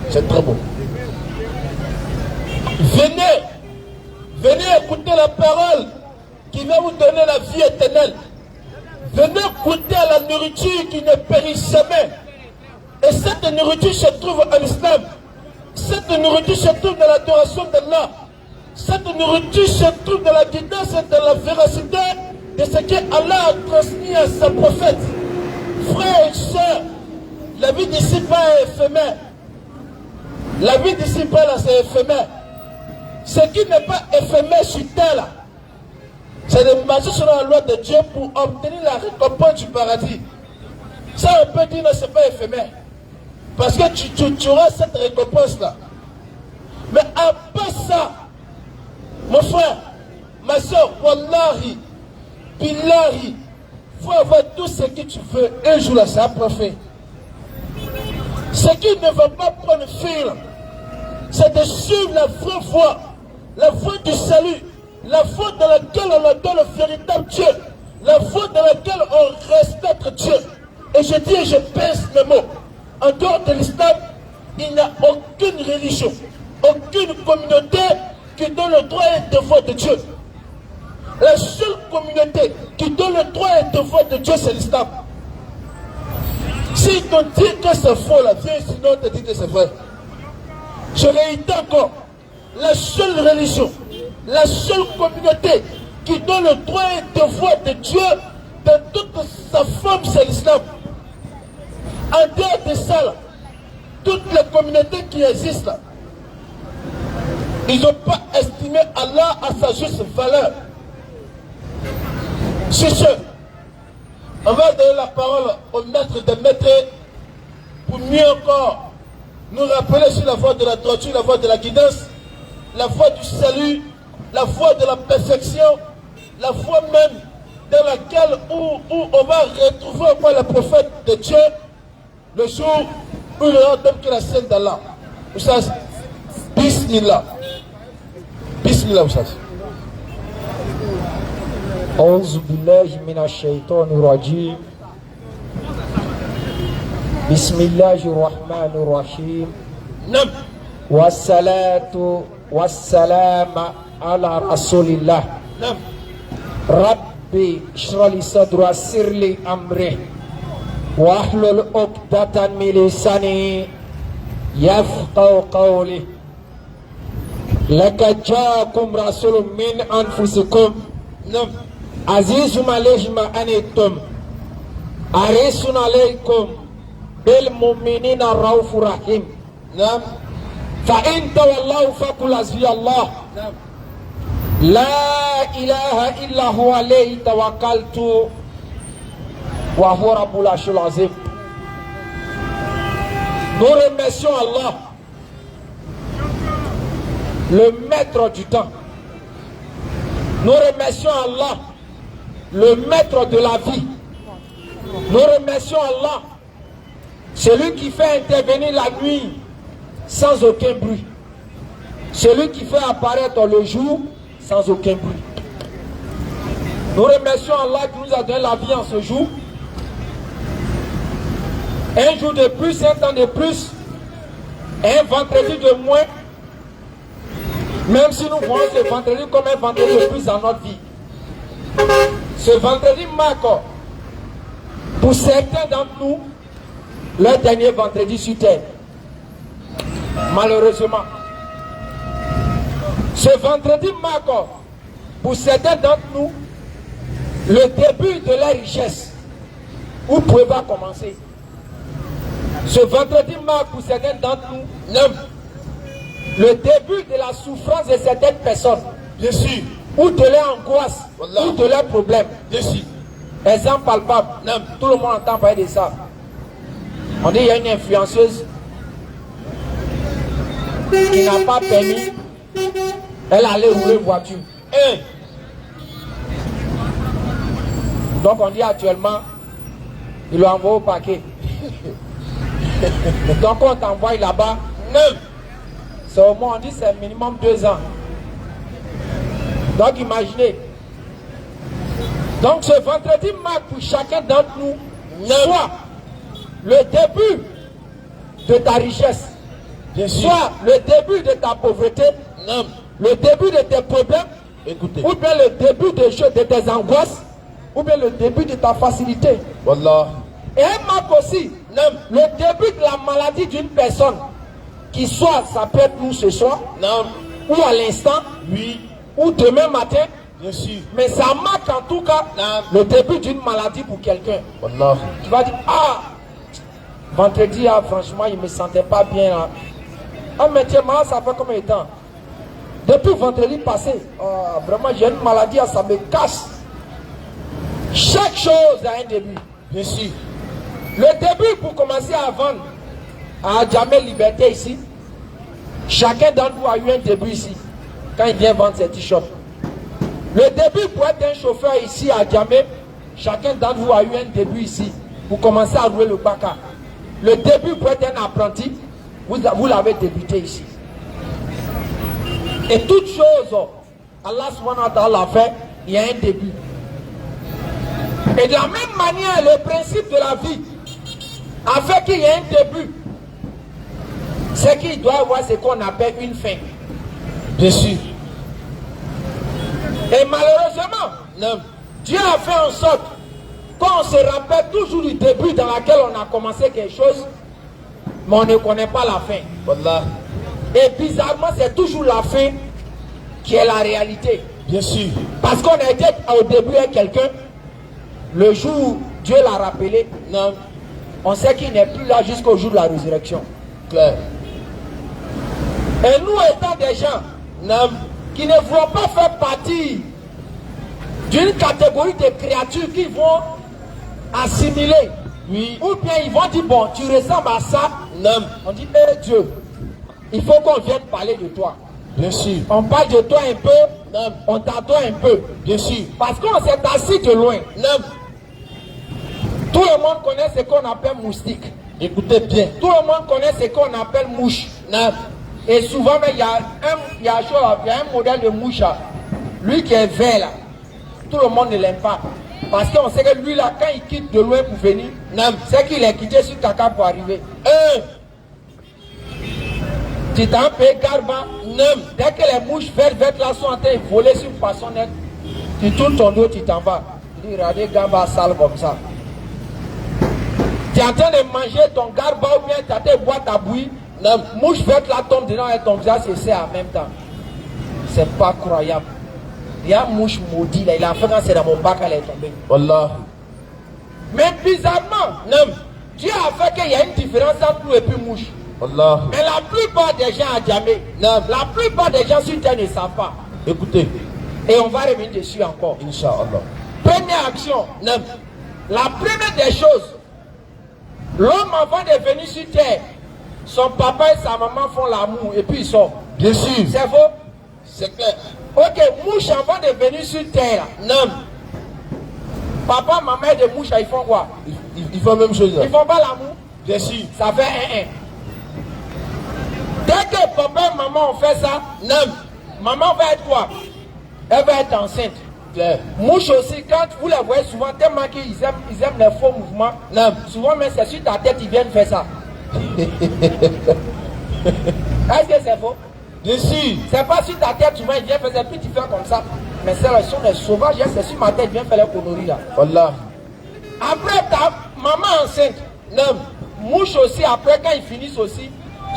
C'est très bon. Venez écouter la parole qui va vous donner la vie éternelle. Venez goûter à la nourriture qui ne périt jamais. Et cette nourriture se trouve en islam. Cette nourriture se trouve dans l'adoration d'Allah. Cette nourriture se trouve dans la guidance et dans la véracité de ce que Allah a transmis à sa prophète. Frères et sœurs, la vie d'ici-bas est éphémère. La vie d'ici-bas là, c'est éphémère. Ce qui n'est pas éphémère sur terre là, c'est de marcher selon la loi de Dieu pour obtenir la récompense du paradis. Ça, on peut dire, non, c'est pas éphémère. Parce que tu auras cette récompense là. Mais à part ça, mon frère, ma soeur, wallahi, billahi, il faut avoir tout ce que tu veux. Un jour là, ça a fait. Ce qui ne va pas prendre fil, c'est de suivre la vraie voie, la voie du salut, la voie dans laquelle on adore le véritable Dieu, la voie dans laquelle on respecte Dieu. Et je dis et je pèse mes mots. En dehors de l'islam, il n'y a aucune religion, aucune communauté qui donne le droit et le devoir de Dieu. La seule communauté qui donne le droit et le devoir de Dieu, c'est l'islam. Si on dit que c'est faux, là, viens sinon on te dit que c'est vrai. Je réitère encore, la seule religion, la seule communauté qui donne le droit et le devoir de Dieu dans toute sa forme, c'est l'islam. En dehors de ça, là, toutes les communautés qui existent là, ils n'ont pas estimé Allah à sa juste valeur. C'est ce. On va donner la parole au maître des maîtres pour mieux encore nous rappeler sur la voie de la droiture, la voie de la guidance, la voie du salut, la voie de la perfection, la voie même dans laquelle où on va retrouver au moins le prophète de Dieu le jour où il aura donné que la scène d'Allah. Oustaz, Bismillah. Bismillah, Oustaz.
أعوذ بالله من الشيطان الرجيم بسم الله الرحمن الرحيم
نعم.
والصلاة والسلام على رسول الله
نعم.
ربي اشرح لي صدري ويسر لي أمري واحلل عقدة من لساني يفقهوا قولي لقد جاءكم رسول من أنفسكم
نعم.
عزيز عليه ما أنتم حريص عليكم بالمؤمنين رؤوف رحيم
نعم.
فإن تولوا فقل حسبي الله
نعم.
لا إله إلا هو عليه توكلت وهو رب العرش العظيم. Nous remercions Allah, le maître du temps. Nous remercions Allah, le maître de la vie. Nous remercions Allah, celui qui fait intervenir la nuit sans aucun bruit. Celui qui fait apparaître le jour sans aucun bruit. Nous remercions Allah qui nous a donné la vie en ce jour. Un jour de plus, un temps de plus, un vendredi de moins. Même si nous voyons ce vendredi comme un vendredi de plus dans notre vie. Ce vendredi marque, pour certains d'entre nous, leur dernier vendredi sur terre. Malheureusement. Ce vendredi marque, pour certains d'entre nous, le début de la richesse. Où pouvez-vous commencer? Ce vendredi marque pour certains d'entre nous, le début de la souffrance de certaines personnes.
Bien sûr.
Ou de leur angoisse,
Voilà.
ou de leurs problèmes.
Bien sûr.
Exemple palpable. Tout le monde entend parler de ça. On dit qu'il y a une influenceuse qui n'a pas permis. Elle allait rouler une voiture. Donc on dit actuellement, il l'a envoyé au paquet. Donc on t'envoie là-bas. C'est au moins, on dit c'est minimum 2 ans. Donc imaginez. Donc ce vendredi marque pour chacun d'entre nous soit le début de ta richesse, soit le début de ta pauvreté, le début de tes problèmes,
Écoutez.
ou bien le début de tes angoisses, ou bien le début de ta facilité.
Wallah.
Et elle marque aussi le début de la maladie d'une personne, qui soit, ça peut être nous ce soir, ou à l'instant,
Oui.
ou demain matin,
Bien sûr.
mais ça marque en tout cas le début d'une maladie pour quelqu'un.
Wallah.
Tu vas dire, ah, vendredi, ah, franchement, il ne me sentait pas bien. Là. Ah, mais tiens, ça fait combien de temps? Depuis vendredi passé, ah, vraiment, j'ai une maladie, ah, ça me casse. Chaque chose a un début.
Bien sûr.
Le début pour commencer à vendre à Jamel Liberté ici, chacun d'entre vous a eu un début ici, quand il vient vendre ses t-shirts. Le début pour être un chauffeur ici à Jamel, chacun d'entre vous a eu un début ici, pour commencer à rouler le baka. Le début pour être un apprenti, vous l'avez débuté ici. Et toute chose, Allah subhanahu wa ta'ala a fait, il y a un début. Et de la même manière, le principe de la vie, afin qu'il y ait un début, c'est qu'il doit avoir ce qu'on appelle une fin.
Bien sûr.
Et malheureusement, Dieu a fait en sorte qu'on se rappelle toujours du début dans lequel on a commencé quelque chose, mais on ne connaît pas la fin.
Wallah.
Et bizarrement, c'est toujours la fin qui est la réalité.
Bien sûr.
Parce qu'on a été au début avec quelqu'un, le jour où Dieu l'a rappelé, on sait qu'il n'est plus là jusqu'au jour de la résurrection.
Clair.
Et nous étant des gens qui ne voulons pas faire partie d'une catégorie de créatures qui vont assimiler,
Oui.
ou bien ils vont dire, bon, tu ressembles à ça, on dit, hé Dieu, il faut qu'on vienne parler de toi.
Bien sûr.
On parle de toi un peu, on t'adore un peu.
Bien sûr.
Parce qu'on s'est assis de loin. Tout le monde connaît ce qu'on appelle moustique.
Écoutez bien.
Tout le monde connaît ce qu'on appelle mouche. Et souvent, il y a un modèle de mouche, lui qui est vert là. Tout le monde ne l'aime pas. Parce qu'on sait que lui là, quand il quitte de loin pour venir, c'est qu'il est quitté sur caca pour arriver. Tu t'en payes garba. Dès que les mouches vertes là sont en train de voler sur une façon nette, tu tournes ton dos, tu t'en vas. Tu dis, regardez, garba sale comme ça. Tu es en train de manger ton garba ou bien tu as tes boîtes à bouillir. La mouche verte là tombe dedans et ton visage se serre en même temps. C'est pas croyable. Il y a une mouche maudite là, il a fait quand c'est dans mon bac, elle est tombée.
Wallah.
Mais bizarrement, Dieu a fait qu'il y a une différence entre nous et puis mouche.
Wallah.
Mais la plupart des gens à Djamé, la plupart des gens sur terre ne savent pas.
Écoutez.
Et on va revenir dessus encore.
Inch'Allah.
Première action. La première des choses, l'homme avant de venir sur terre, son papa et sa maman font l'amour et puis ils sortent.
Bien sûr.
C'est faux?
C'est clair.
Ok, mouche avant de venir sur terre, Papa, maman et des mouches, ils font quoi?
Ils font la même chose.
Ils font pas l'amour?
Bien sûr.
Ça fait 1-1. Dès que papa et maman ont fait ça, non. Maman va être quoi? Elle va être enceinte.
Claire.
Mouche aussi, quand vous les voyez souvent, tellement qu'ils aiment les faux mouvements, non. Souvent même c'est sur ta tête, ils viennent faire ça. Est-ce que c'est faux?
Bien sûr.
C'est pas sur ta tête, souvent ils viennent faire ça, puis tu fais comme ça. Mais c'est là, ils sont des sauvages, c'est sur ma tête, ils viennent faire les conneries là.
Voilà.
Après ta maman enceinte, non. Mouche aussi, après quand ils finissent aussi,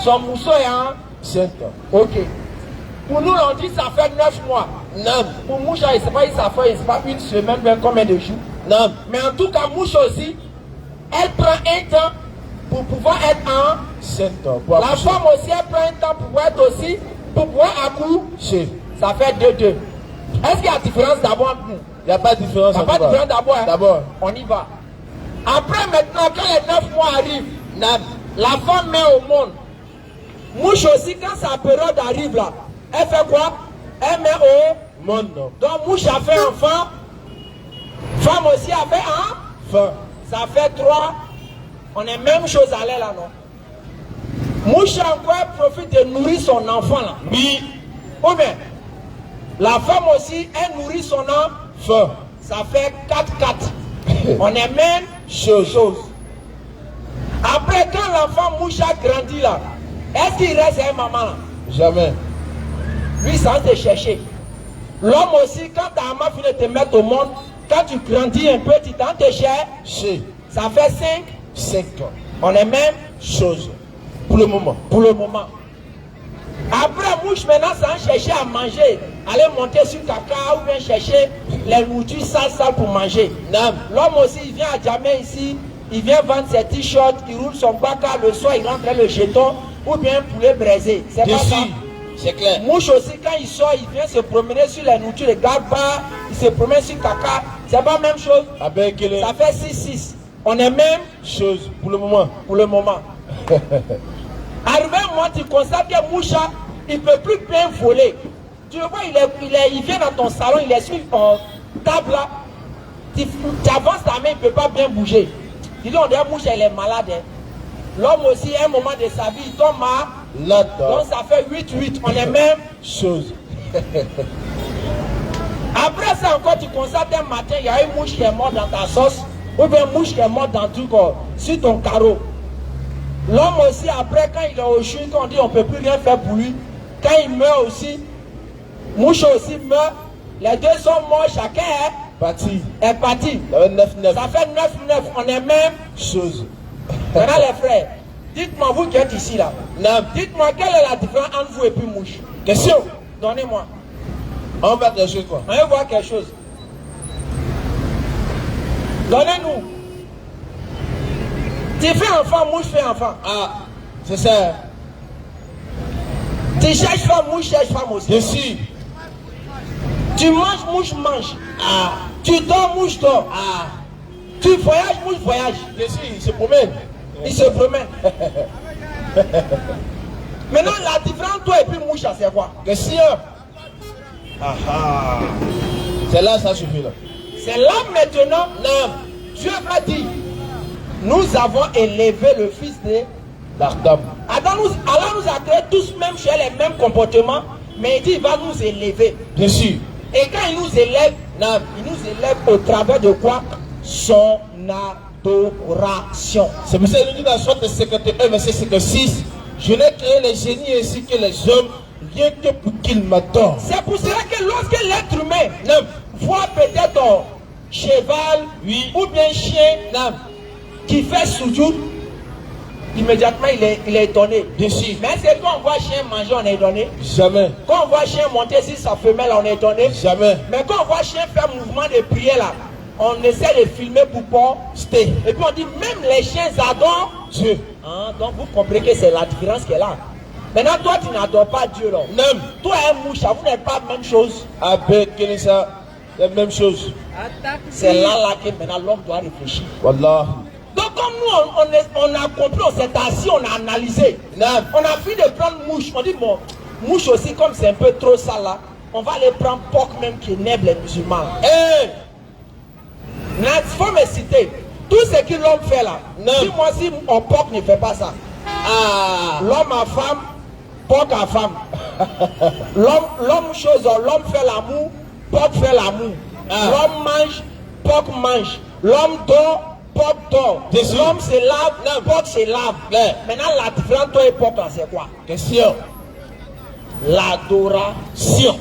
son mousseau est en
5 ans.
Ok. Pour nous, on dit ça fait 9 mois.
Non.
Pour Mouche, il ne sait pas, ça fait une semaine, même combien de jours.
Non.
Mais en tout cas, Mouche aussi, elle prend un temps pour pouvoir être en
5 ans.
La femme aussi, elle prend un temps pour pouvoir être aussi, pour pouvoir accoucher. Ça fait 2-2. Est-ce qu'il y a différence d'abord entre nous?
Il n'y a pas de différence.
Il n'y a pas de différence d'abord. Hein?
D'abord.
On y va. Après, maintenant, quand les 9 mois arrivent, la femme met au monde. Mouche aussi, quand sa période arrive là, elle fait quoi? Elle met au
monde.
Donc, mouche a fait enfant. Femme aussi a fait
enfant.
Ça fait 3. On est même chose à l'air là, non? Mouche encore profite de nourrir son enfant là.
Oui.
Ou bien, la femme aussi, elle nourrit son enfant. Ça fait 4-4. On est même chose. Après, quand l'enfant mouche a grandi là, est-ce qu'il reste un maman là?
Jamais.
Lui, ça va te chercher. L'homme aussi, quand ta maman finit de te mettre au monde, quand tu grandis un peu, tu t'en te cherches. Ça fait
5 ans.
On est même
chose. Pour le moment.
Pour le moment. Après, mouche maintenant, ça va chercher à manger. Aller monter sur caca ou bien chercher les nourritures sales pour manger. L'homme aussi, il vient à Djamé ici, il vient vendre ses t-shirts, il roule son baka, le soir il rentre le jeton ou bien un poulet braisé. C'est pas ça.
C'est clair.
Mouche aussi, quand il sort, il vient se promener sur les nourritures, les garde-pas, il se promène sur caca. C'est pas la même chose. Ça fait 6-6. On est même
chose pour le moment.
Pour le moment. Arrivé un moment, tu constates que Moucha, il ne peut plus bien voler. Tu vois, il vient dans ton salon, il est sur ton table là. Tu avances ta main, il ne peut pas bien bouger. Tu dis, on dirait Moucha, il est malade. Hein. L'homme aussi, à un moment de sa vie, il tombe malade. Donc ça fait 8-8. On est même
chose.
Après ça encore, tu constates un matin, il y a une mouche qui est morte dans ta sauce. Ou bien une mouche qui est morte dans tout corps, sur ton carreau. L'homme aussi, après, quand il est au chou, quand on dit on ne peut plus rien faire pour lui, quand il meurt aussi, mouche aussi meurt, les deux sont morts, chacun est parti. Ça fait 9-9, on est même
chose.
Maintenant les frères, dites-moi vous qui êtes ici là, dites-moi quelle est la différence entre vous et puis mouche.
Question.
Donnez-moi.
On va quelque chose quoi.
On va voir quelque chose. Donnez-nous. Tu fais enfant, mouche fait enfant.
Ah, c'est ça.
Tu cherches femme, mouche cherche femme aussi.
Je suis.
Tu manges, mouche mange.
Ah.
Tu dors, mouche dort.
Ah.
Tu voyages, mouche voyage.
Je suis, il se promène.
Il se promène. Maintenant, la différence, toi et puis mouche, c'est quoi?
Question. Ah ah. C'est là, ça suffit là.
C'est là maintenant, non. Dieu va dire, nous avons élevé le fils de
d'Adam.
Allah nous a créé tous même chez les mêmes comportements, mais il dit il va nous élever.
Bien sûr.
Et quand il nous élève, il nous élève au travers de quoi? Son adoration.
C'est pour ça qu'il nous dit dans Sourate 51, verset 56, je n'ai créé les génies ainsi que les hommes, rien que pour qu'ils m'adorent.
C'est pour cela que lorsque l'être humain voit peut-être un cheval ou bien chien qui fait soujoud, immédiatement il est étonné.
Bien sûr.
Mais c'est quand on voit chien manger, on est étonné.
Jamais.
Quand on voit chien monter sur sa femelle, on est étonné.
Jamais.
Mais quand on voit chien faire mouvement de prière là, on essaie de filmer pour poster. Et puis on dit même les chiens adorent
Dieu.
Hein? Donc vous comprenez que c'est la différence qui est là. Maintenant toi tu n'adores pas Dieu là.
Non.
Toi un mouche, vous n'êtes pas la même chose.
Avec ça, la même chose.
C'est là que maintenant l'homme doit réfléchir.
Wallah.
Donc comme nous on a compris, on s'est assis, on a analysé. On a fini de prendre mouche. On dit bon, mouche aussi comme c'est un peu trop sale là, on va aller prendre porc même qui énerve les musulmans.
Hey!
Il faut me citer. Tout ce que l'homme fait là. Si moi, si mon porc ne fait pas ça. L'homme à femme, porc à femme. L'homme chose, l'homme fait l'amour, porc fait l'amour. L'homme mange, porc mange. L'homme dort, porc dort. L'homme se lave, porc se lave. Maintenant, la différence toi et porc là, c'est quoi?
Question.
L'adoration.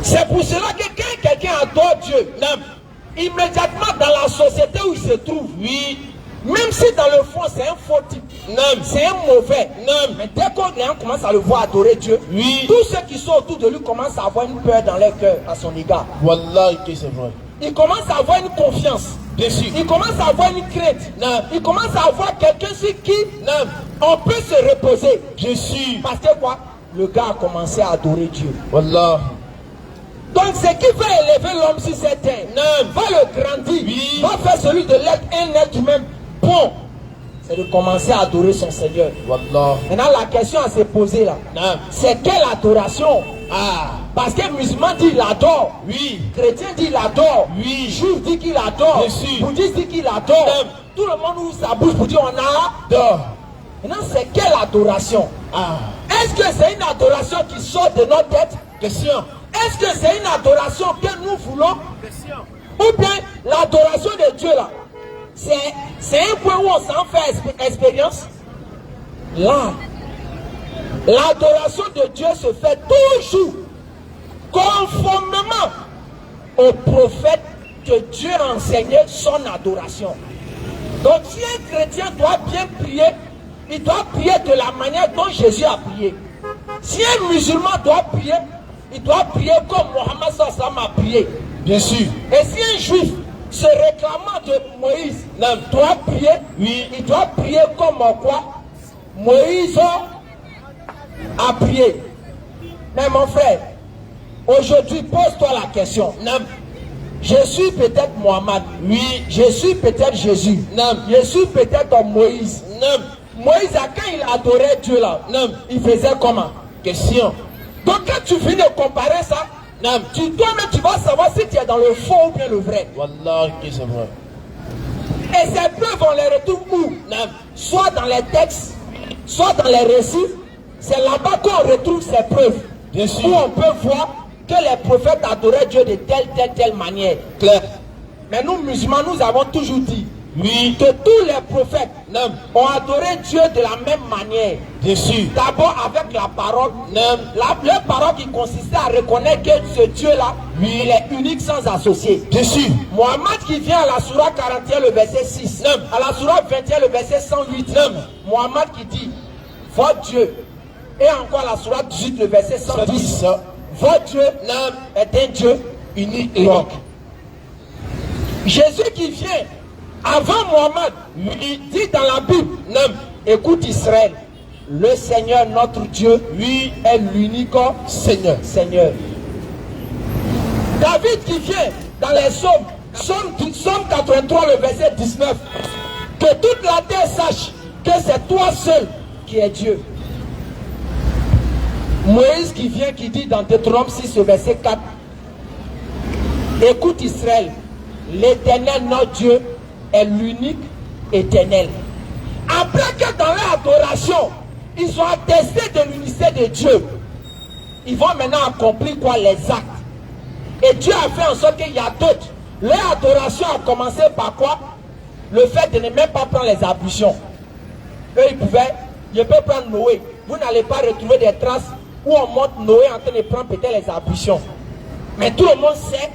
C'est pour cela que quand quelqu'un adore Dieu, immédiatement dans la société où il se trouve, oui, même si dans le fond c'est un faux type, c'est un mauvais, mais dès qu'on commence à le voir adorer Dieu, oui, tous ceux qui sont autour de lui commencent à avoir une peur dans leur cœur à son égard.
Wallahi que c'est vrai.
Ils commencent à avoir une confiance. Ils commencent à avoir une crainte. Ils commencent à avoir quelqu'un sur qui on peut se reposer. Parce que quoi? Le gars a commencé à adorer Dieu.
Wallah.
Donc ce qui va élever l'homme sur cette terre, va le grandir, va faire celui de l'être un être humain bon, c'est de commencer à adorer son Seigneur.
Wallah.
Maintenant la question à se poser là, c'est quelle adoration? Parce que musulman dit il adore, oui. Chrétien dit il adore, oui. Juif dit qu'il adore, bouddhiste dit qu'il adore. Tout le monde ouvre sa bouche pour dire on adore. Maintenant c'est quelle adoration? Est-ce que c'est une adoration qui sort de notre tête? Question. Est-ce que c'est une adoration que nous voulons? Question. Ou bien l'adoration de Dieu là, c'est un point où on s'en fait expérience? Là, l'adoration de Dieu se fait toujours conformément au prophète que Dieu a enseigné son adoration. Donc si un chrétien doit bien prier, il doit prier de la manière dont Jésus a prié. Si un musulman doit prier, il doit prier comme Mohammed sallam a prié.
Bien sûr.
Et si un juif se réclamant de Moïse doit prier, oui, il doit prier comme quoi Moïse a prié. Mais mon frère, aujourd'hui, pose-toi la question. Je suis peut-être Mohammed. Oui. Je suis peut-être Jésus. Je suis peut-être Moïse. Moïse, quand il adorait Dieu là, il faisait comment? Question. Donc quand tu finis de comparer ça, toi-même tu vas savoir si tu es dans le faux ou bien le vrai.
Wallah que c'est vrai.
Et ces preuves on les retrouve où? Soit dans les textes, soit dans les récits. C'est là-bas qu'on retrouve ces preuves.
Bien sûr.
Où on peut voir que les prophètes adoraient Dieu de telle manière. Claire. Mais nous musulmans, nous avons toujours dit, oui, que tous les prophètes ont adoré Dieu de la même manière. D'abord avec la parole, la parole qui consistait à reconnaître que ce Dieu-là, oui, il est unique sans associé. Mohammed qui vient à la Sourate 41, le verset 6, à la Sourate 21, le verset 108, Mohammed qui dit, votre Dieu, et encore la Sourate 18, le verset 110, votre Dieu est un Dieu unique. Jésus qui vient avant Mohammed, lui dit dans la Bible, écoute Israël, le Seigneur notre Dieu, lui, est l'unique Seigneur. David qui vient dans les Psaume 83, le verset 19, que toute la terre sache que c'est toi seul qui es Dieu. Moïse qui vient, qui dit dans Deutéronome 6, le verset 4, écoute Israël, l'Éternel notre Dieu est l'unique éternel. Après que dans leur adoration, ils ont attesté de l'unicité de Dieu, ils vont maintenant accomplir quoi? Les actes. Et Dieu a fait en sorte qu'il y a d'autres. Leur adoration a commencé par quoi? Le fait de ne même pas prendre les ablutions. Eux, ils pouvaient, je peux prendre Noé. Vous n'allez pas retrouver des traces où on montre Noé en train de prendre peut-être les ablutions. Mais tout le monde sait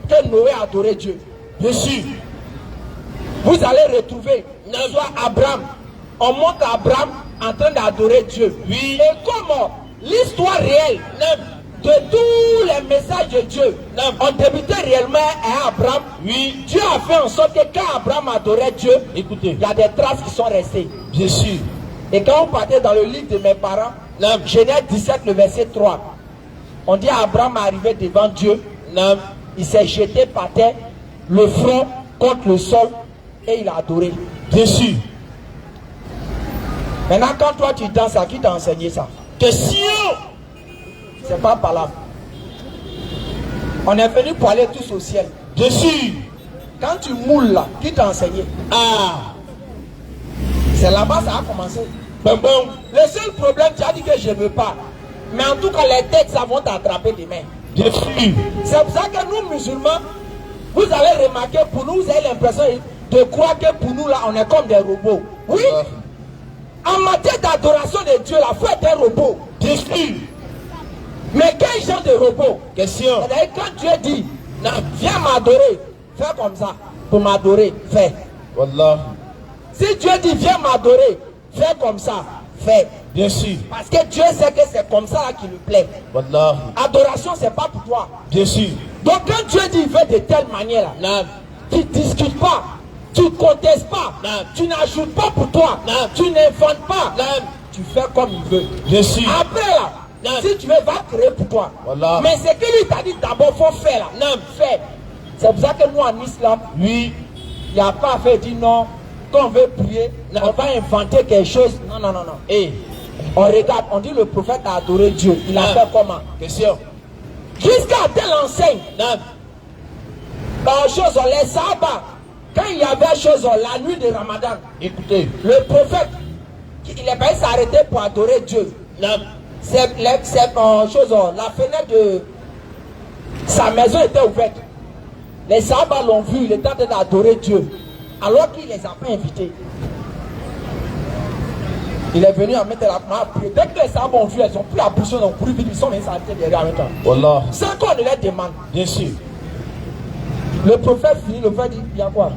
que Noé a adoré Dieu. Bien sûr. Vous allez retrouver soit Abraham. On montre Abraham en train d'adorer Dieu. Oui. Et comment l'histoire réelle de tous les messages de Dieu ont débuté réellement à Abraham. Oui. Dieu a fait en sorte que quand Abraham adorait Dieu, écoutez, il y a des traces qui sont restées. Bien sûr. Et quand on partait dans le livre de mes parents, Genèse 17, le verset 3, on dit à Abraham arrivé devant Dieu, il s'est jeté par terre, le front contre le sol, et il a adoré. Bien sûr. Maintenant, quand toi tu danses, à qui t'a enseigné ça? Question. C'est pas par là. On est venu pour aller tous au ciel.
Jésus.
Quand tu moules là, qui t'a enseigné?
Ah.
C'est là-bas ça a commencé.
Ben bon.
Le seul problème, tu as dit que je ne veux pas. Mais en tout cas, les textes, ça vont t'attraper demain.
Jésus.
C'est pour ça que nous, musulmans, vous allez remarquer, pour nous, vous avez l'impression de croire que pour nous, là, on est comme des robots. Oui. En matière d'adoration de Dieu, la foi est un robot.
Jésus.
Mais quel genre de robot?
Question.
C'est-à-dire, quand Dieu dit, non, viens m'adorer, fais comme ça. Pour m'adorer, fais.
Wallah.
Si Dieu dit, viens m'adorer, fais comme ça, fais.
Bien sûr.
Parce que Dieu sait que c'est comme ça qui lui plaît.
Wallah.
Adoration, c'est pas pour toi.
Bien sûr.
Donc quand Dieu dit il veut de telle manière là, tu ne discutes pas, tu ne contestes pas, tu n'ajoutes pas pour toi, tu n'inventes pas, tu fais comme il veut.
Bien sûr.
Après là, si tu veux, va créer pour toi.
Voilà.
Mais c'est que lui t'a dit d'abord, il faut faire là. Fais. C'est pour ça que nous en islam,
Oui.
il n'y a pas à faire dire non, quand on veut prier, on va inventer quelque chose. Non, non, non, non.
Et
on regarde, on dit le prophète a adoré Dieu. Il a fait comment?
question.
Jusqu'à telle enseigne. Dans chose, les sabbats, quand il y avait chose, la nuit de Ramadan,
Écoutez.
le prophète, il n'est pas s'arrêter pour adorer Dieu. C'est chose, la fenêtre de sa maison était ouverte. Les sabbats l'ont vu, il était en train d'adorer Dieu. Alors qu'il ne les a pas invités. Il est venu à mettre la main à prier. Dès que les sabbats ont vu, ils ont pris la bouche, ils ont pris vite, ils sont même s'arrêter derrière en même temps.
Wallah.
Sans qu'on ne les demande.
Bien sûr.
Le prophète finit, le prophète dit, il y a quoi?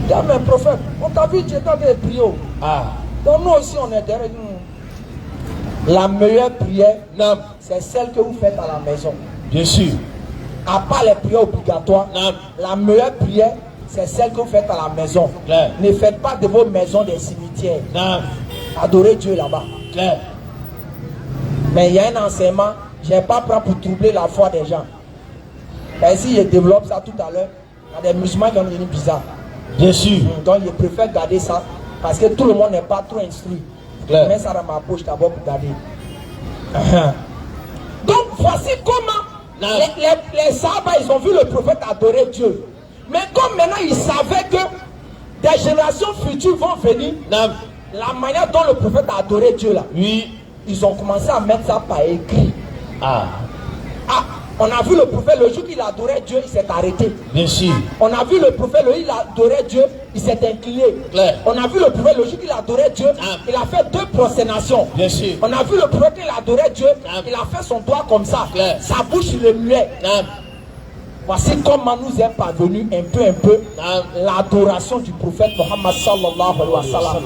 Il y a un prophète, on t'a vu, Dieu t'avait prié.
Ah.
Donc nous aussi, on est derrière nous. La meilleure prière, c'est celle que vous faites à la maison.
Bien sûr.
À part les prières obligatoires, la meilleure prière, c'est celle que vous faites à la maison.
Claire.
Ne faites pas de vos maisons des cimetières. Adorez Dieu là-bas.
Claire.
Mais il y a un enseignement, je n'ai pas pris pour troubler la foi des gens. Et si je développe ça tout à l'heure, il y a des musulmans qui vont devenir bizarres.
Bien sûr.
Donc je préfère garder ça parce que tout le monde n'est pas trop instruit.
Claire.
Je mets ça dans ma poche d'abord pour garder. Donc voici comment les sabbats, ils ont vu le prophète adorer Dieu. Mais comme maintenant ils savaient que des générations futures vont venir, la manière dont le prophète a adoré Dieu là,
Oui.
ils ont commencé à mettre ça par écrit.
Ah.
Ah, on a vu le prophète, le jour qu'il adorait Dieu, il s'est arrêté.
Bien sûr.
On a vu le prophète, le jour qu'il adorait Dieu, il s'est incliné.
Claire.
On a vu le prophète, le jour qu'il adorait Dieu, il a fait 2 prosternations.
Bien sûr.
On a vu le prophète, il adorait Dieu, il a fait son doigt comme ça.
Claire.
Sa bouche, il est muet. Voici comment nous est parvenu un peu l'adoration du prophète Mohammed sallallahu alayhi wa sallam.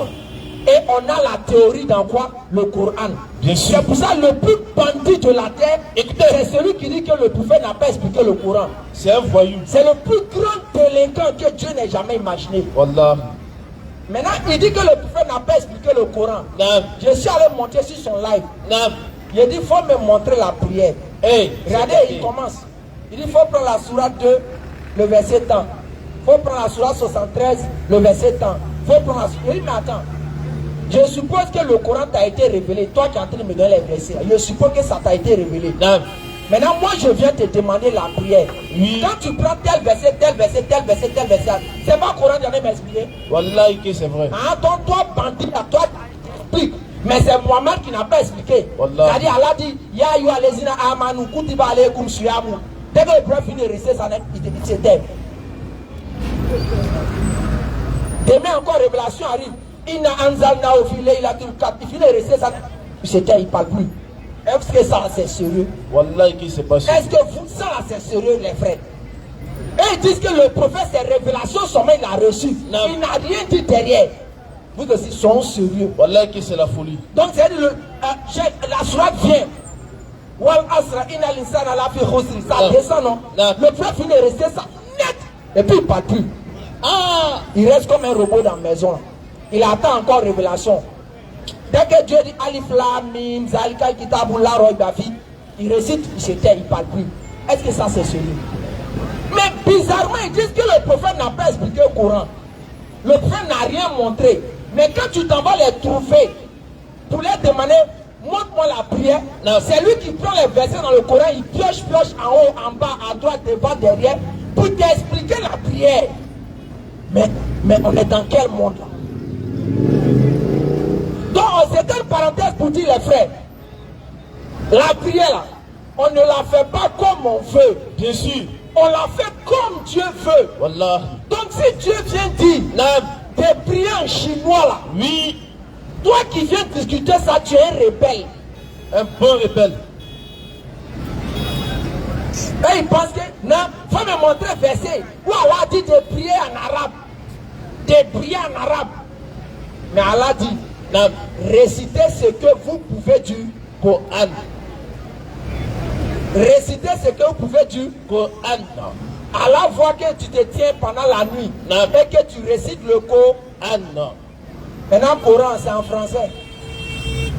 Et on a la théorie dans quoi? Le Coran.
Bien sûr.
C'est pour ça le plus bandit de la terre, c'est celui qui dit que le prophète n'a pas expliqué le Coran.
C'est un voyou.
C'est le plus grand délinquant que Dieu n'ait jamais imaginé.
Wallah.
Maintenant, il dit que le prophète n'a pas expliqué le Coran. Je suis allé monter sur son live. Il dit, il faut me montrer la prière.
Hey,
regardez, il commence. Il dit, il faut prendre la sourate 2, le verset tant. Il faut prendre la sourate 73, le verset tant. Il faut prendre la sourate. Il dit, mais attends. Je suppose que le Coran t'a été révélé. Toi qui es en train de me donner les versets. Je suppose que ça t'a été révélé. Maintenant, moi, je viens te demander la prière.
Oui.
Quand tu prends tel verset, tel verset, tel verset, tel verset, c'est pas le Coran qui vient m'expliquer.
Wallah, c'est vrai.
Ah, donc toi, bandit, toi, tu expliques. Mais c'est Mohamed qui n'a pas expliqué. C'est-à-dire, Allah dit, Ya ayyuha allazina amanu kutiba alaykum siyamu. Dès que le prophète finit de réciter ça, il s'éteint. Demain encore, révélation arrive. Inna anzalnahu fi laylatil qadr. Il finit de réciter ça, il s'éteint, il ne parle plus. Est-ce que ça, c'est sérieux?
Wallah, c'est pas sûr.
Est-ce que vous, ça, c'est sérieux, les frères? Et ils disent que le prophèt, ses révélations seulement, il a reçu. Il n'a rien dit derrière. Vous aussi sont sérieux.
Wallah, c'est la folie.
Donc, c'est la sourate vient. Wal asra inna l'insana la fi khusr. Ça descend, non? Le prophète finit de rester ça net. Et puis il ne parle plus. Ah! Il reste comme un robot dans la maison. Il attend encore révélation. Dès que Dieu dit Alif Lam Mim Zalika Kitabul La Rayba Fi, il récite, il se tait, il ne parle plus. Est-ce que ça c'est sérieux? Mais bizarrement, ils disent que le prophète n'a pas expliqué le Coran. Le prophète n'a rien montré. Mais quand tu t'en vas les trouver pour les demander montre-moi la prière. C'est lui qui prend les versets dans le Coran, il pioche en haut, en bas, à droite, devant, derrière, pour t'expliquer la prière. Mais on est dans quel monde là? Donc c'est une parenthèse pour dire les frères, la prière là, on ne la fait pas comme on veut.
Bien sûr.
On la fait comme Dieu veut.
Wallah.
Donc si Dieu vient dire des prières en chinois là,
Oui.
toi qui viens discuter ça, tu es un rebelle.
Un bon rebelle.
Et il pense que non, il faut me montrer verset où Allah dit des prières en arabe. Des prières en arabe. Mais Allah dit, non, récitez ce que vous pouvez du Coran. Récitez ce que vous pouvez du Coran. Allah voit que tu te tiens pendant la nuit et que tu récites le Coran. Maintenant, Coran, c'est en français.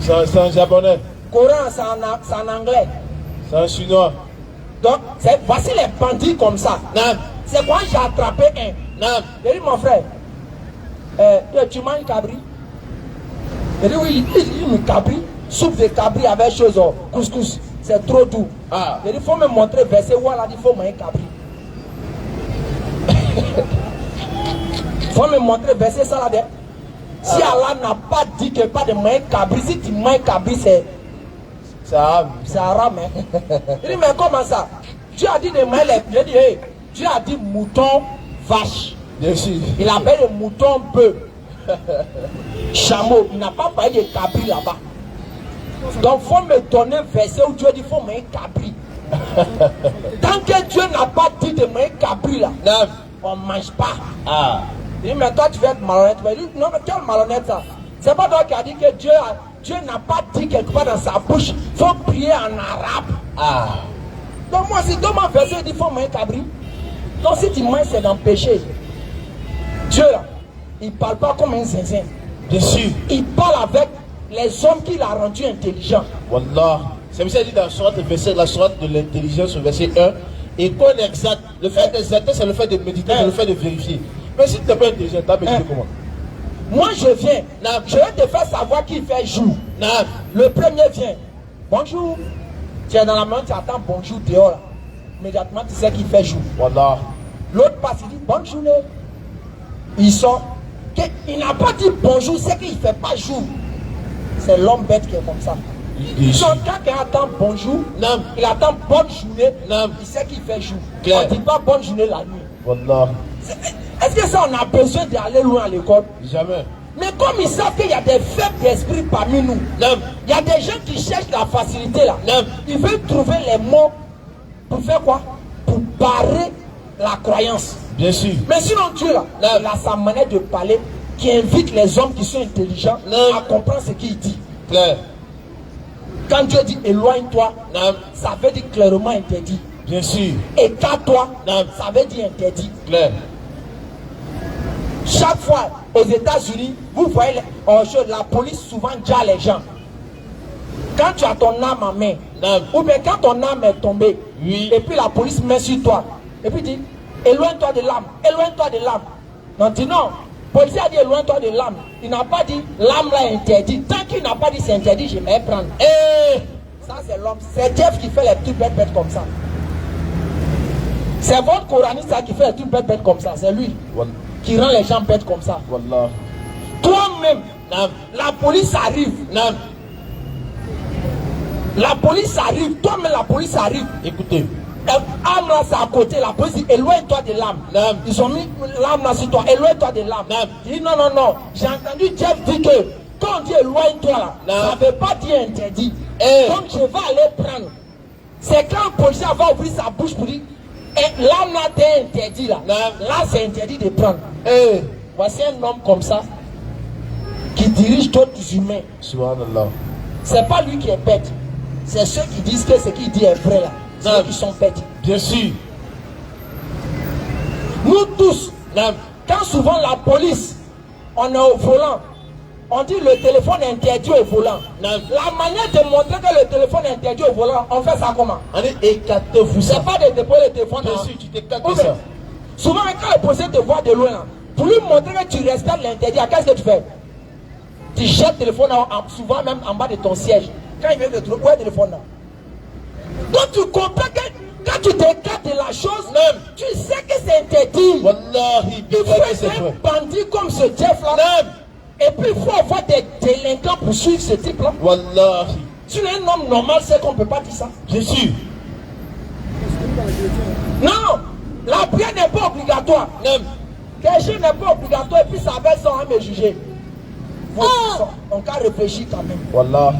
C'est en japonais.
Coran, c'est en anglais.
C'est en chinois.
Donc, voici les bandits comme ça. C'est quand j'ai attrapé un. J'ai dit, mon frère, tu manges cabri? J'ai dit, oui, il me cabri. Soupe de cabri avec chose, couscous. C'est trop doux. J'ai dit, il faut me montrer verset où elle a dit, il faut manger cabri. Il faut me montrer verset ça là-dedans. Si Allah n'a pas dit que pas de manger cabri, si tu manges cabri, c'est
arabe.
C'est arabe, hein. Il dit, mais comment ça? Dieu a dit de manger les... J'ai dit, hey, Dieu a dit mouton, vache.
Bien sûr.
Il appelle le mouton bœuf. Chameau. Il n'a pas parlé de cabri là-bas. Donc, il faut me donner un verset où Dieu dit, il faut manger cabri. Tant que Dieu n'a pas dit de manger cabri là, on ne mange pas. Il dit, mais toi tu vas être malhonnête. Il dit, non, mais quel malhonnête ça? C'est pas toi qui a dit que Dieu n'a pas dit quelque part dans sa bouche, il faut prier en arabe. Donc moi, si dans mon verset, il dit, il faut manger cabri. Donc si tu manges, c'est dans le péché. Dieu, là, il ne parle pas comme un zinzin.
Bien sûr.
Il parle avec les hommes qu'il a rendus intelligents.
Wallah. C'est ça dit dans la sourate de l'intelligence, au verset 1. Et qu'on exact. Le fait d'exacter, c'est le fait de méditer, c'est le fait de vérifier. Mais si tu n'es pas intelligent, tu as médité comment?
Moi je viens, je vais te faire savoir qui fait jour. Le premier vient. Bonjour. Tu es dans la main, tu attends bonjour dehors là. Immédiatement tu sais qu'il fait jour.
Voilà.
L'autre passe, il dit bonne journée. Il sort. Il n'a pas dit bonjour, c'est qu'il ne fait pas jour. C'est l'homme bête qui est comme ça. Donc quand quelqu'un attend bonjour, il attend bonne journée, il sait qu'il fait jour. On ne dit pas bonne journée la nuit.
Voilà.
Est-ce que ça on a besoin d'aller loin à l'école?
Jamais.
Mais comme ils savent qu'il y a des faibles d'esprit parmi nous, il y a des gens qui cherchent la facilité là. Ils veulent trouver les mots pour faire quoi? Pour barrer la croyance.
Bien sûr.
Mais sinon Dieu là, il a sa manière de parler qui invite les hommes qui sont intelligents à comprendre ce qu'il dit.
Claire.
Quand Dieu dit éloigne-toi, ça veut dire clairement interdit.
Bien sûr.
Écarte-toi, ça veut dire interdit.
Claire.
Chaque fois aux États-Unis, vous voyez la police souvent dit les gens. Quand tu as ton âme en main, ou bien quand ton âme est tombée, et puis la police met sur toi, et puis dit éloigne-toi de l'âme, éloigne-toi de l'âme. Non, dis non. Le policier a dit éloigne-toi de l'âme. Il n'a pas dit l'âme là est interdite. Tant qu'il n'a pas dit c'est interdit, je vais prendre. Ça c'est l'homme. C'est Jeff qui fait les trucs bêtes comme ça. C'est votre coraniste qui fait les trucs bêtes comme ça. C'est lui qui rend les gens bêtes comme ça.
Wallah.
Toi-même, la police arrive. La police arrive. Toi-même, la police arrive.
Écoutez.
L'âme là, c'est à côté. La police dit éloigne-toi de l'âme. Ils ont mis l'âme là sur toi. Éloigne-toi de l'âme. Il dit non, non, non. J'ai entendu Jeff dire que quand on dit éloigne-toi là, ça ne veut pas dire interdit. Donc je vais aller prendre. C'est quand le policier va ouvrir sa bouche pour dire l'âme là t'es interdit là. Là c'est interdit de prendre. Voici un homme comme ça qui dirige d'autres humains.
Subhanallah.
C'est pas lui qui est bête. C'est ceux qui disent que ce qu'il dit est vrai là. Ceux qui sont bêtes.
Bien sûr.
Nous tous, quand souvent la police, on est au volant, on dit le téléphone est interdit au volant. La manière de montrer que le téléphone est interdit au volant, on fait ça comment?
On dit écartez-vous.
C'est pas de déposer le téléphone.
Bien sûr, tu t'écartes de ça.
Souvent, quand le policier te voit de loin, là, pour lui montrer que tu respectes l'interdit, qu'est-ce que tu fais? Tu jettes le téléphone souvent même en bas de ton siège. Quand il vient de trouver, où est le téléphone là? Donc tu comprends que quand tu t'écartes de la chose, même, tu sais que c'est interdit.
Wallahi,
Il faut être un bandit comme ce Jeff là. Et puis il faut avoir des délinquants pour suivre ce type là.
Wallahi.
Si tu es un homme normal, c'est qu'on ne peut pas dire ça.
Bien sûr.
Non, la prière n'est pas obligatoire.
Même.
Quelque chose n'est pas obligatoire et puis ça va sans me juger. On peut réfléchir quand même.
Wallahi.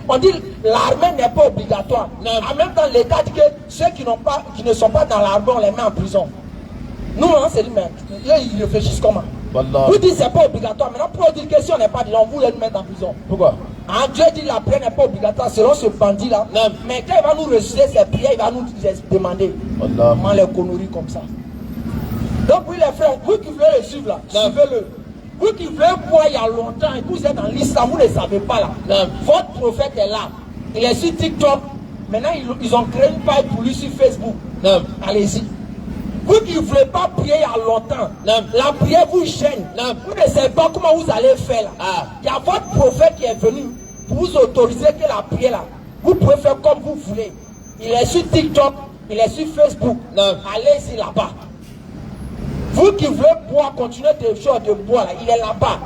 On dit l'armée n'est pas obligatoire. Non. En même temps, l'État dit que ceux qui ne sont pas dans l'armée, on les met en prison. Nous, on s'est dit, mais ils réfléchissent comment? Vous dites que ce n'est pas obligatoire. Maintenant, pour dire que si on n'est pas dedans, vous les mettre en prison.
Pourquoi?
Dieu dit que la prière n'est pas obligatoire selon ce bandit-là. Mais quand il va nous ressusciter ses prières, il va nous demander. Comment les conneries comme ça. Donc, oui, les frères, vous qui voulez le suivre là, suivez-le. Vous qui voulez voir il y a longtemps et vous êtes dans l'islam, vous ne savez pas là. Votre prophète est là. Il est sur TikTok. Maintenant, ils ont créé une page pour lui sur Facebook. Allez-y. Vous qui ne voulez pas prier il y a longtemps, la prière vous gêne. Vous ne savez pas comment vous allez faire là. Il y a votre prophète qui est venu pour vous autoriser que la prière là, vous pouvez faire comme vous voulez. Il est sur TikTok, il est sur Facebook. Allez-y là-bas. Vous qui voulez boire, continuer de choses de boire là, il est là-bas.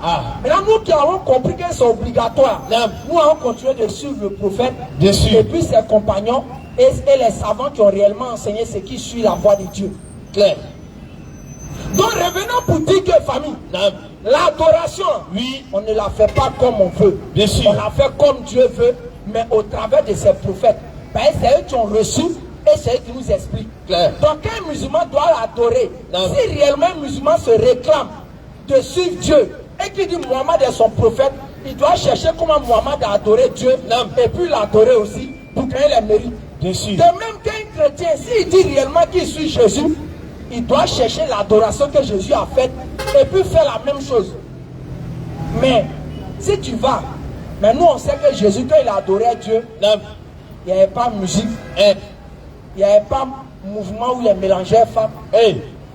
Maintenant, nous qui avons compris que c'est obligatoire, nous allons continuer de suivre le prophète et puis ses compagnons et les savants qui ont réellement enseigné ce qui suit la voie de Dieu. Clair. Donc revenons pour dire que famille, l'adoration, oui, on ne la fait pas comme on veut. Bien sûr. On la fait comme Dieu veut, mais au travers de ses prophètes. Parce que c'est eux qui ont reçu et c'est eux qui nous expliquent. Clair. Donc un musulman doit l'adorer. Si réellement un musulman se réclame de suivre Dieu et qu'il dit Mohammed est son prophète, il doit chercher comment Mohammed a adoré Dieu et puis l'adorer aussi pour qu'il ait les mérites. Bien sûr. De même qu'un chrétien, s'il dit réellement qu'il suit Jésus, il doit chercher l'adoration que Jésus a faite et puis faire la même chose. Mais si tu vas, mais nous on sait que Jésus, quand il a adoré Dieu, il n'y avait pas musique, il n'y avait pas mouvement où il mélangeait femmes.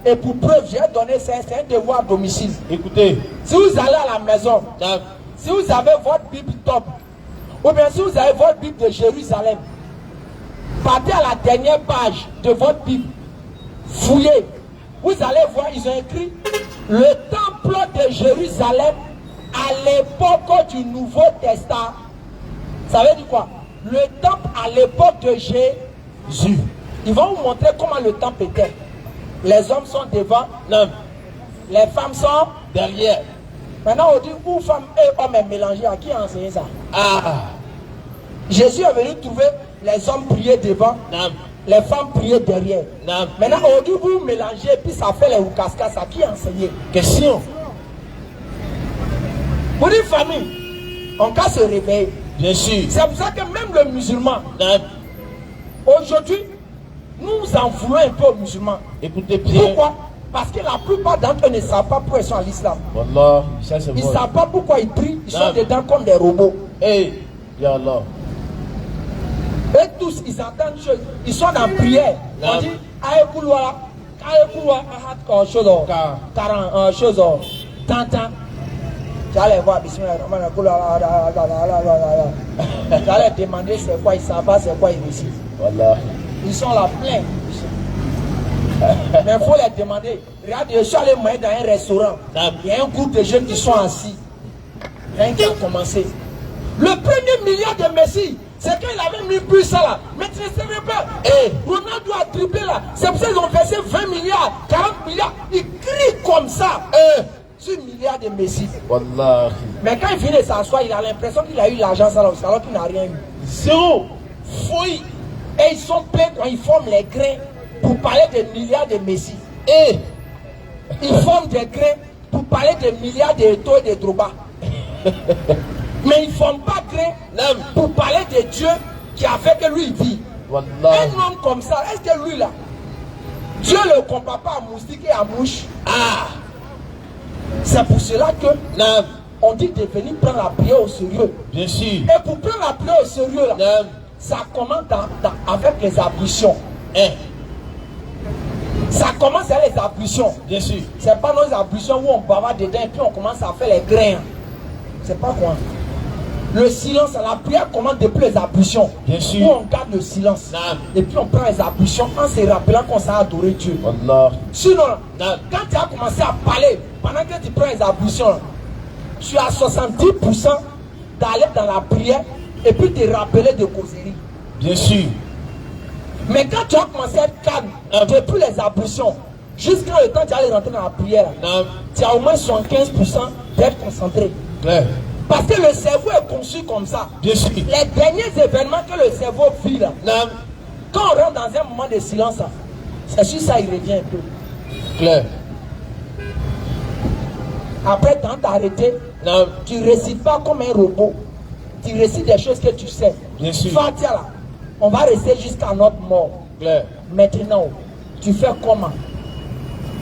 Et pour preuve, j'ai donné c'est un devoir à domicile. Écoutez, si vous allez à la maison, si vous avez votre Bible top, ou bien si vous avez votre Bible de Jérusalem, partez à la dernière page de votre Bible. Fouillez, vous allez voir, ils ont écrit le temple de Jérusalem à l'époque du Nouveau Testament. Ça veut dire quoi? Le temple à l'époque de Jésus. Ils vont vous montrer comment le temple était. Les hommes sont devant, les femmes sont derrière. Maintenant on dit où femme et homme est mélangé. À qui a enseigné ça? Jésus est venu trouver les hommes prier devant. Les femmes priaient derrière. Maintenant, on dit vous mélangez, puis ça fait les oukaskas. À qui a enseigné? Question. Pour une famille, on peut se réveiller. Bien sûr. C'est pour ça que même le musulman, aujourd'hui, nous en voulons un peu aux musulmans. Écoutez bien. Pourquoi? Parce que la plupart d'entre eux ne savent pas pourquoi ils sont à l'islam. Wallah, ça c'est bon. Ils ne savent pas pourquoi ils prient. Ils sont dedans comme des robots. Ya Allah. Et tous, ils entendent choses. Ils sont en prière. On dit, Aïkouloua, chose, tantan. J'allais voir, j'allais demander c'est quoi, ils savent pas c'est quoi ils réussissent. Voilà. Ils sont là pleins. Mais il faut les demander. Regarde, je suis allé dans un restaurant. Il y a un groupe de jeunes qui sont assis. Rien qui a commencé. Le premier milliard de Messi, c'est qu'il avait mis plus ça là. Mais tu ne savais pas. Ronaldo a triplé là. C'est pour ça qu'ils ont versé 20 milliards, 40 milliards. Ils crient comme ça. Sur milliard de Messi. Wallah. Mais quand il finit de s'asseoir, il a l'impression qu'il a eu l'argent ça là aussi, alors qu'il n'a rien eu. Zéro. Fouille. Et ils sont pleins quand ils forment les grains pour parler de milliards de Messi. Ils forment des grains pour parler de milliards de Eto'o et de Drogba. Mais ils ne forment pas grains pour parler de Dieu qui a fait que lui il vit. Wallah. Un homme comme ça, est-ce que lui là, Dieu ne le compare pas à moustique et à mouche? C'est pour cela que on dit de venir prendre la prière au sérieux. Bien sûr. Et pour prendre la prière au sérieux, là, ça commence avec les ablutions. Ça commence avec les ablutions. Bien sûr. C'est pas nos ablutions où on bava dedans et puis on commence à faire les grains. C'est pas quoi. Le silence, la prière commence depuis les ablutions.
Bien sûr.
Où on garde le silence. Et puis on prend les ablutions en se rappelant qu'on s'est adoré Dieu.
Allah.
Sinon, quand tu as commencé à parler, pendant que tu prends les ablutions, tu as 70% d'aller dans la prière et puis te rappeler de causerie.
Bien sûr.
Mais quand tu as commencé à être calme, depuis les ablutions, jusqu'à le temps tu allais rentrer dans la prière, tu as au moins 75% d'être concentré.
Claire.
Parce que le cerveau est conçu comme ça.
Bien sûr.
Les derniers événements que le cerveau vit là, quand on rentre dans un moment de silence, c'est sûr ça il revient un peu.
Claire.
Après tant d'arrêter, tu ne récites pas comme un robot. Tu récites des choses que tu sais.
Bien sûr.
Fatia là, on va rester jusqu'à notre mort.
Claire.
Maintenant, tu fais comment?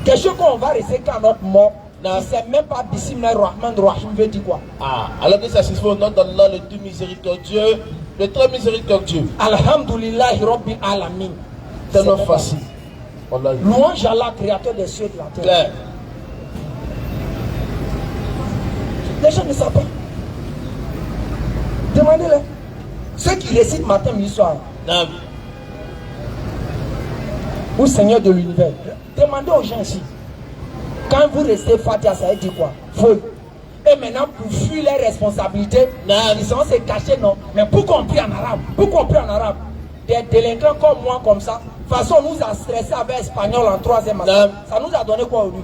Quelque chose qu'on va rester jusqu'à notre mort. Tu ne sais même pas Bismillahir-Rahmanir-Rahim veut dire quoi.
Ah, alors que ça se fait au nom d'Allah, le tout miséricordieux, le très miséricordieux.
Alhamdulillahi Rabbil Alamin.
Tellement facile.
Louange à Allah, créateur des cieux et de la terre.
Claire.
Les gens ne savent pas. Demandez-les. Ceux qui récitent matin, midi, soir. Ou Seigneur de l'univers. Demandez aux gens ici. Quand vous restez Fatia, ça veut dire quoi? Faux. Et maintenant, pour fuir les responsabilités, ils sont se cacher, non. Mais pourquoi on prie en arabe? Pourquoi on prie en arabe? Des délinquants comme moi, comme ça. De toute façon, on nous a stressé avec l'espagnol en 3e année. Ça nous a donné quoi aujourd'hui?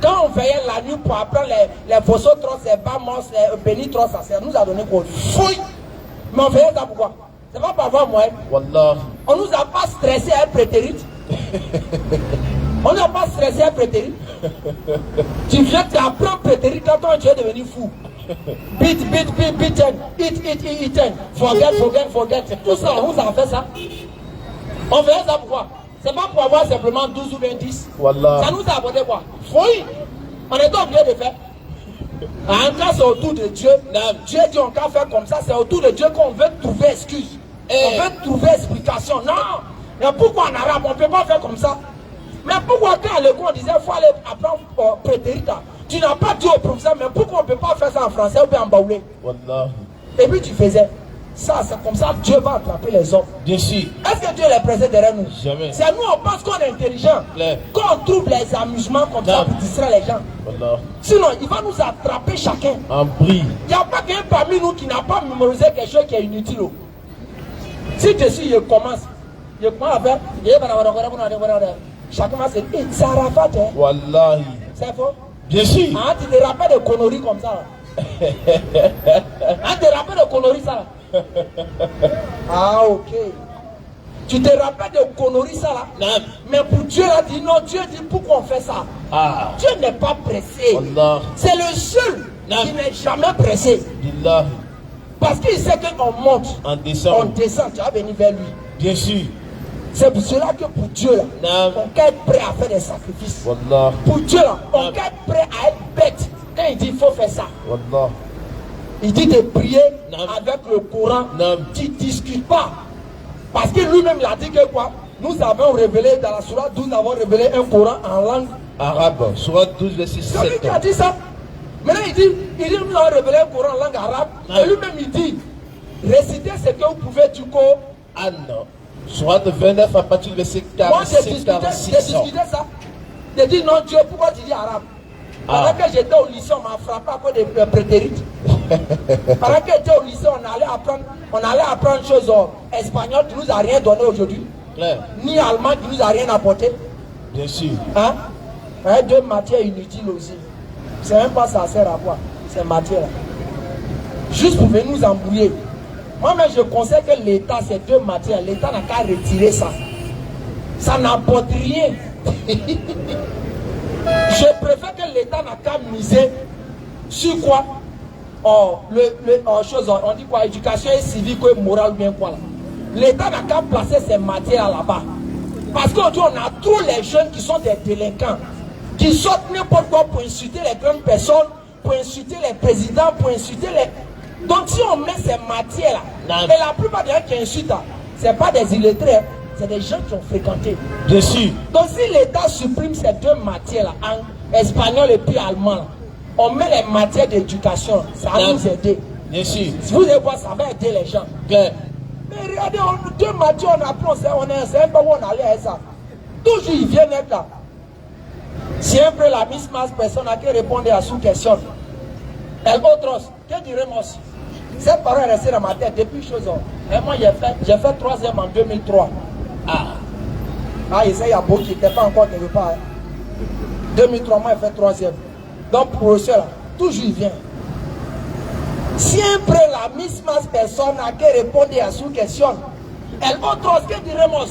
Quand on veillait la nuit pour apprendre les Fosso Tros, les Bamos, les Béni Tros, ça nous a donné quoi aujourd'hui? Fouille! Mais on veillait ça pourquoi? C'est pas pour avoir moi.
Wallah.
On nous a pas stressé à un prétérite. On n'a pas stressé un prétérite. Tu viens t'apprendre prétérite quand tu es devenu fou. Beat, eat, forget. Tout ça, on vous a fait ça. On fait ça pourquoi? C'est pas pour avoir simplement 12 ou 20, 10.
Wallah.
Ça nous a apporté quoi? Oui. On est obligé de faire. En cas, c'est autour de Dieu. Dieu dit on peut faire comme ça. C'est autour de Dieu qu'on veut trouver excuse. On veut trouver explication. Non. Mais pourquoi en arabe on ne peut pas faire comme ça? Mais pourquoi quand à l'école on disait qu'il faut aller apprendre prétérite, tu n'as pas dit au professeur, mais pourquoi on ne peut pas faire ça en français ou bien en baoulé? Et puis tu faisais. Ça, c'est comme ça Dieu va attraper les hommes.
Bien sûr.
Est-ce que Dieu est présent derrière nous?
Jamais.
C'est nous, on pense qu'on est intelligent. Quand on trouve les amusements comme ça pour distraire les gens.
Wallah.
Sinon, il va nous attraper chacun.
En brille.
Il n'y a pas quelqu'un parmi nous qui n'a pas mémorisé quelque chose qui est inutile. Si tu suis, je commence à faire. Chacun va se dire, c'est Arafat.
Wallahi.
C'est faux?
Bien sûr.
Ah, tu te rappelles de conneries comme ça. Ah, tu te rappelles de conneries ça. Ah, ok. Tu te rappelles de conneries ça là. Mais pour Dieu, là, dit non, Dieu dit pourquoi on fait ça. Dieu n'est pas pressé. C'est le seul qui n'est jamais pressé.
Billah.
Parce qu'il sait qu'on monte.
On descend,
tu vas venir vers lui.
Bien sûr.
C'est pour cela que pour Dieu, là, on peut être prêt à faire des sacrifices.
Wallah.
Pour Dieu, là, on peut être prêt à être bête. Quand il dit il faut faire ça.
Wallah.
Il dit de prier avec le Coran. Tu ne discutes pas. Parce que lui-même, il a dit que quoi? Nous avons révélé dans la sourate 12, nous avons révélé un Coran en langue
arabe. Sourate 12, verset 7.
C'est lui qui a dit ça. Maintenant, il dit nous avons révélé un Coran en langue arabe. Et lui-même, il dit récitez ce que vous pouvez du Coran.
Ah non. Sourate 29 à partir du verset 46.
Moi, j'ai discuté ça. J'ai dit non, Dieu, pourquoi tu dis arabe? Pendant que j'étais au lycée, on m'a frappé à cause des prétérites. Pendant que j'étais au lycée, on allait apprendre des choses espagnoles qui nous a rien donné aujourd'hui. Ni allemand qui nous a rien apporté.
Bien sûr.
Hein? Deux matières inutiles aussi. C'est même pas ça sert à quoi, ces matières-là. Juste pour venir nous embrouiller. Moi-même, je conseille que l'État, ces deux matières, l'État n'a qu'à retirer ça. Ça n'apporte rien. Je préfère que l'État n'a qu'à miser sur quoi? On dit quoi? Éducation et civique et morale, bien quoi là. L'État n'a qu'à placer ces matières là-bas. Parce qu'aujourd'hui, on a trop les jeunes qui sont des délinquants, qui sortent n'importe quoi pour insulter les grandes personnes, pour insulter les présidents, pour insulter les... Donc si on met ces matières-là, et la plupart des gens qui insultent, ce n'est pas des illettrés, c'est des gens qui ont fréquenté.
Bien sûr.
Donc si l'État supprime ces deux matières-là, en espagnol et puis allemand, là, on met les matières d'éducation, ça va nous aider.
Bien sûr.
Si vous allez voir, ça va aider les gens.
Claire.
Mais regardez, deux matières, on apprend, on est pas où on allait à ça. Toujours ils viennent être là. Si un peu la misma personne a qui répondre à sous question. El otros, que dirait-moi aussi? Cette parole est restée dans ma tête depuis chose. Et moi, j'ai fait troisième en 2003. Il y a beaucoup qui n'étaient pas encore quelque part. 2003, moi, j'ai fait troisième. Donc, pour ceux là, toujours il vient. Siempre la misma personne a qui répondre à sous question. El otros, que dirait-moi?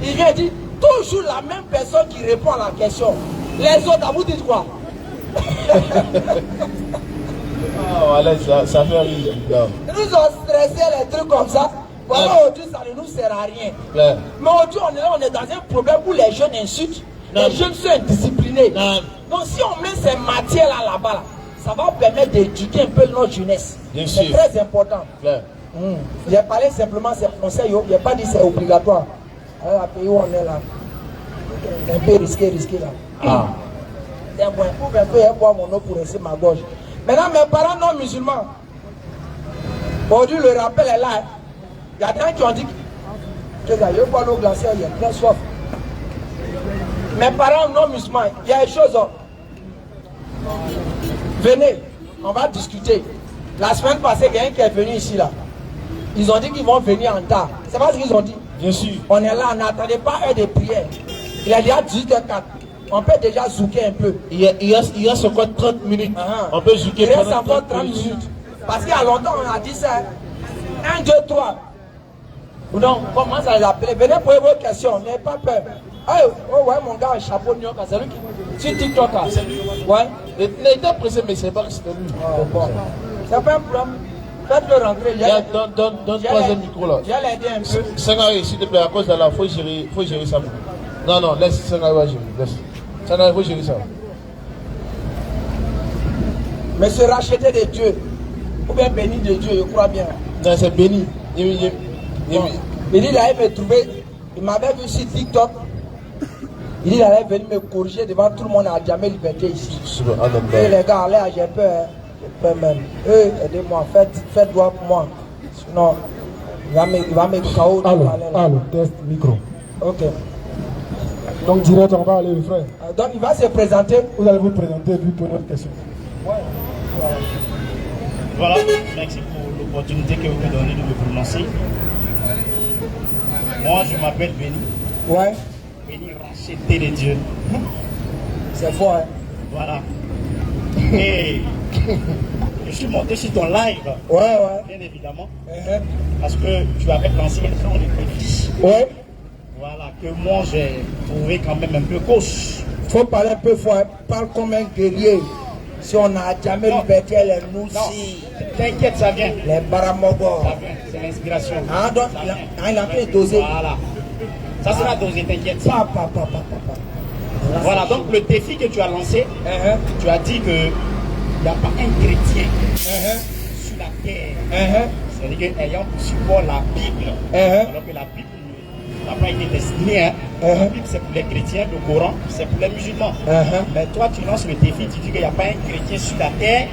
Il vient dire, toujours la même personne qui répond à la question. Les autres, vous dites quoi?
Voilà, ça fait rire.
Nous ont stressé les trucs comme ça. Voilà, aujourd'hui, ça ne nous sert à rien.
Claire.
Mais aujourd'hui, on est dans un problème où les jeunes insultent. Les jeunes sont indisciplinés. Donc, si on met ces matières-là là-bas, là, ça va permettre d'éduquer un peu notre jeunesse. C'est très important. J'ai parlé simplement, c'est conseil. Je n'ai pas dit c'est obligatoire. Alors, le pays où on est là, c'est un peu risqué là. C'est un bon coup, un peu, boire mon eau pour rester ma gorge. Maintenant, mes parents non musulmans, aujourd'hui, le rappel est là. Il y a des gens qui ont dit que je bois l'eau glaciaire, il y a plein soif. Mes parents non musulmans, il y a une chose. Venez, on va discuter. La semaine passée, il y a un qui est venu ici là. Ils ont dit qu'ils vont venir en tard. C'est pas ce qu'ils ont dit.
Bien sûr.
On est là, on n'attendait pas heure de prière. Il a déjà 18h04. On peut déjà zouker un peu.
Il y a ce quoi 30 minutes. On peut zouker
il reste
pendant
encore 30 minutes. Parce qu'il y a longtemps, on a dit ça. 1, 2, 3. Donc, comment ça les appeler? Venez poser vos questions, n'ayez pas peur. Oh ouais, mon gars, un chapeau de New York, c'est lui qui. Sur TikTok, c'est lui. Ouais.
Il était pressé, mais c'est pas que c'était lui.
Bon. C'est pas un problème. Faites-le rentrer.
Donne le troisième micro là.
Je vais l'aider un peu.
Sengari, s'il te plaît, à cause de la, faut gérer ça. Non, laisse Sengari va gérer. Laisse. Sengari, faut gérer ça.
Mais se racheter de Dieu, ou bien béni de Dieu, je crois bien.
Non, c'est béni.
Béni, il allait me trouver, il m'avait vu sur TikTok. Il dit qu'il allait venir me corriger devant tout le monde à Djamé Liberté ici. Et les gars, allez, j'ai peur. J'ai peur même. Aidez-moi, faites droit pour moi. Sinon, il va me KO.
Allô, test micro.
Ok.
Donc, direct, on va aller, le frère.
Donc, il va se présenter.
Vous allez vous présenter et puis poser une question.
Voilà, merci pour l'opportunité que vous me donnez de me prononcer. Moi, je m'appelle Béni.
Ouais.
Béni, racheté de Dieu.
C'est fort, hein?
Voilà. Et je suis monté sur ton live.
Ouais.
Bien évidemment. Parce que tu avais lancé un son de préfixe.
Ouais.
Voilà, que moi j'ai trouvé quand même un peu gauche.
Faut parler un peu fort, hein? Parle comme un guerrier. Si on a jamais liberté, les nous si.
T'inquiète, ça vient.
Les baramogos.
Ça vient, c'est l'inspiration.
Ah, donc il a fait doser.
Voilà. Ça sera dosé, t'inquiète.
Papa.
Voilà, donc le défi que tu as lancé, tu as dit que il n'y a pas un chrétien sur la terre. C'est-à-dire qu'ayant pour support la Bible, alors que la Bible n'a pas été destinée. La Bible c'est pour les chrétiens, le Coran c'est pour les musulmans. Mais toi tu lances le défi, tu dis qu'il n'y a pas un chrétien sur la terre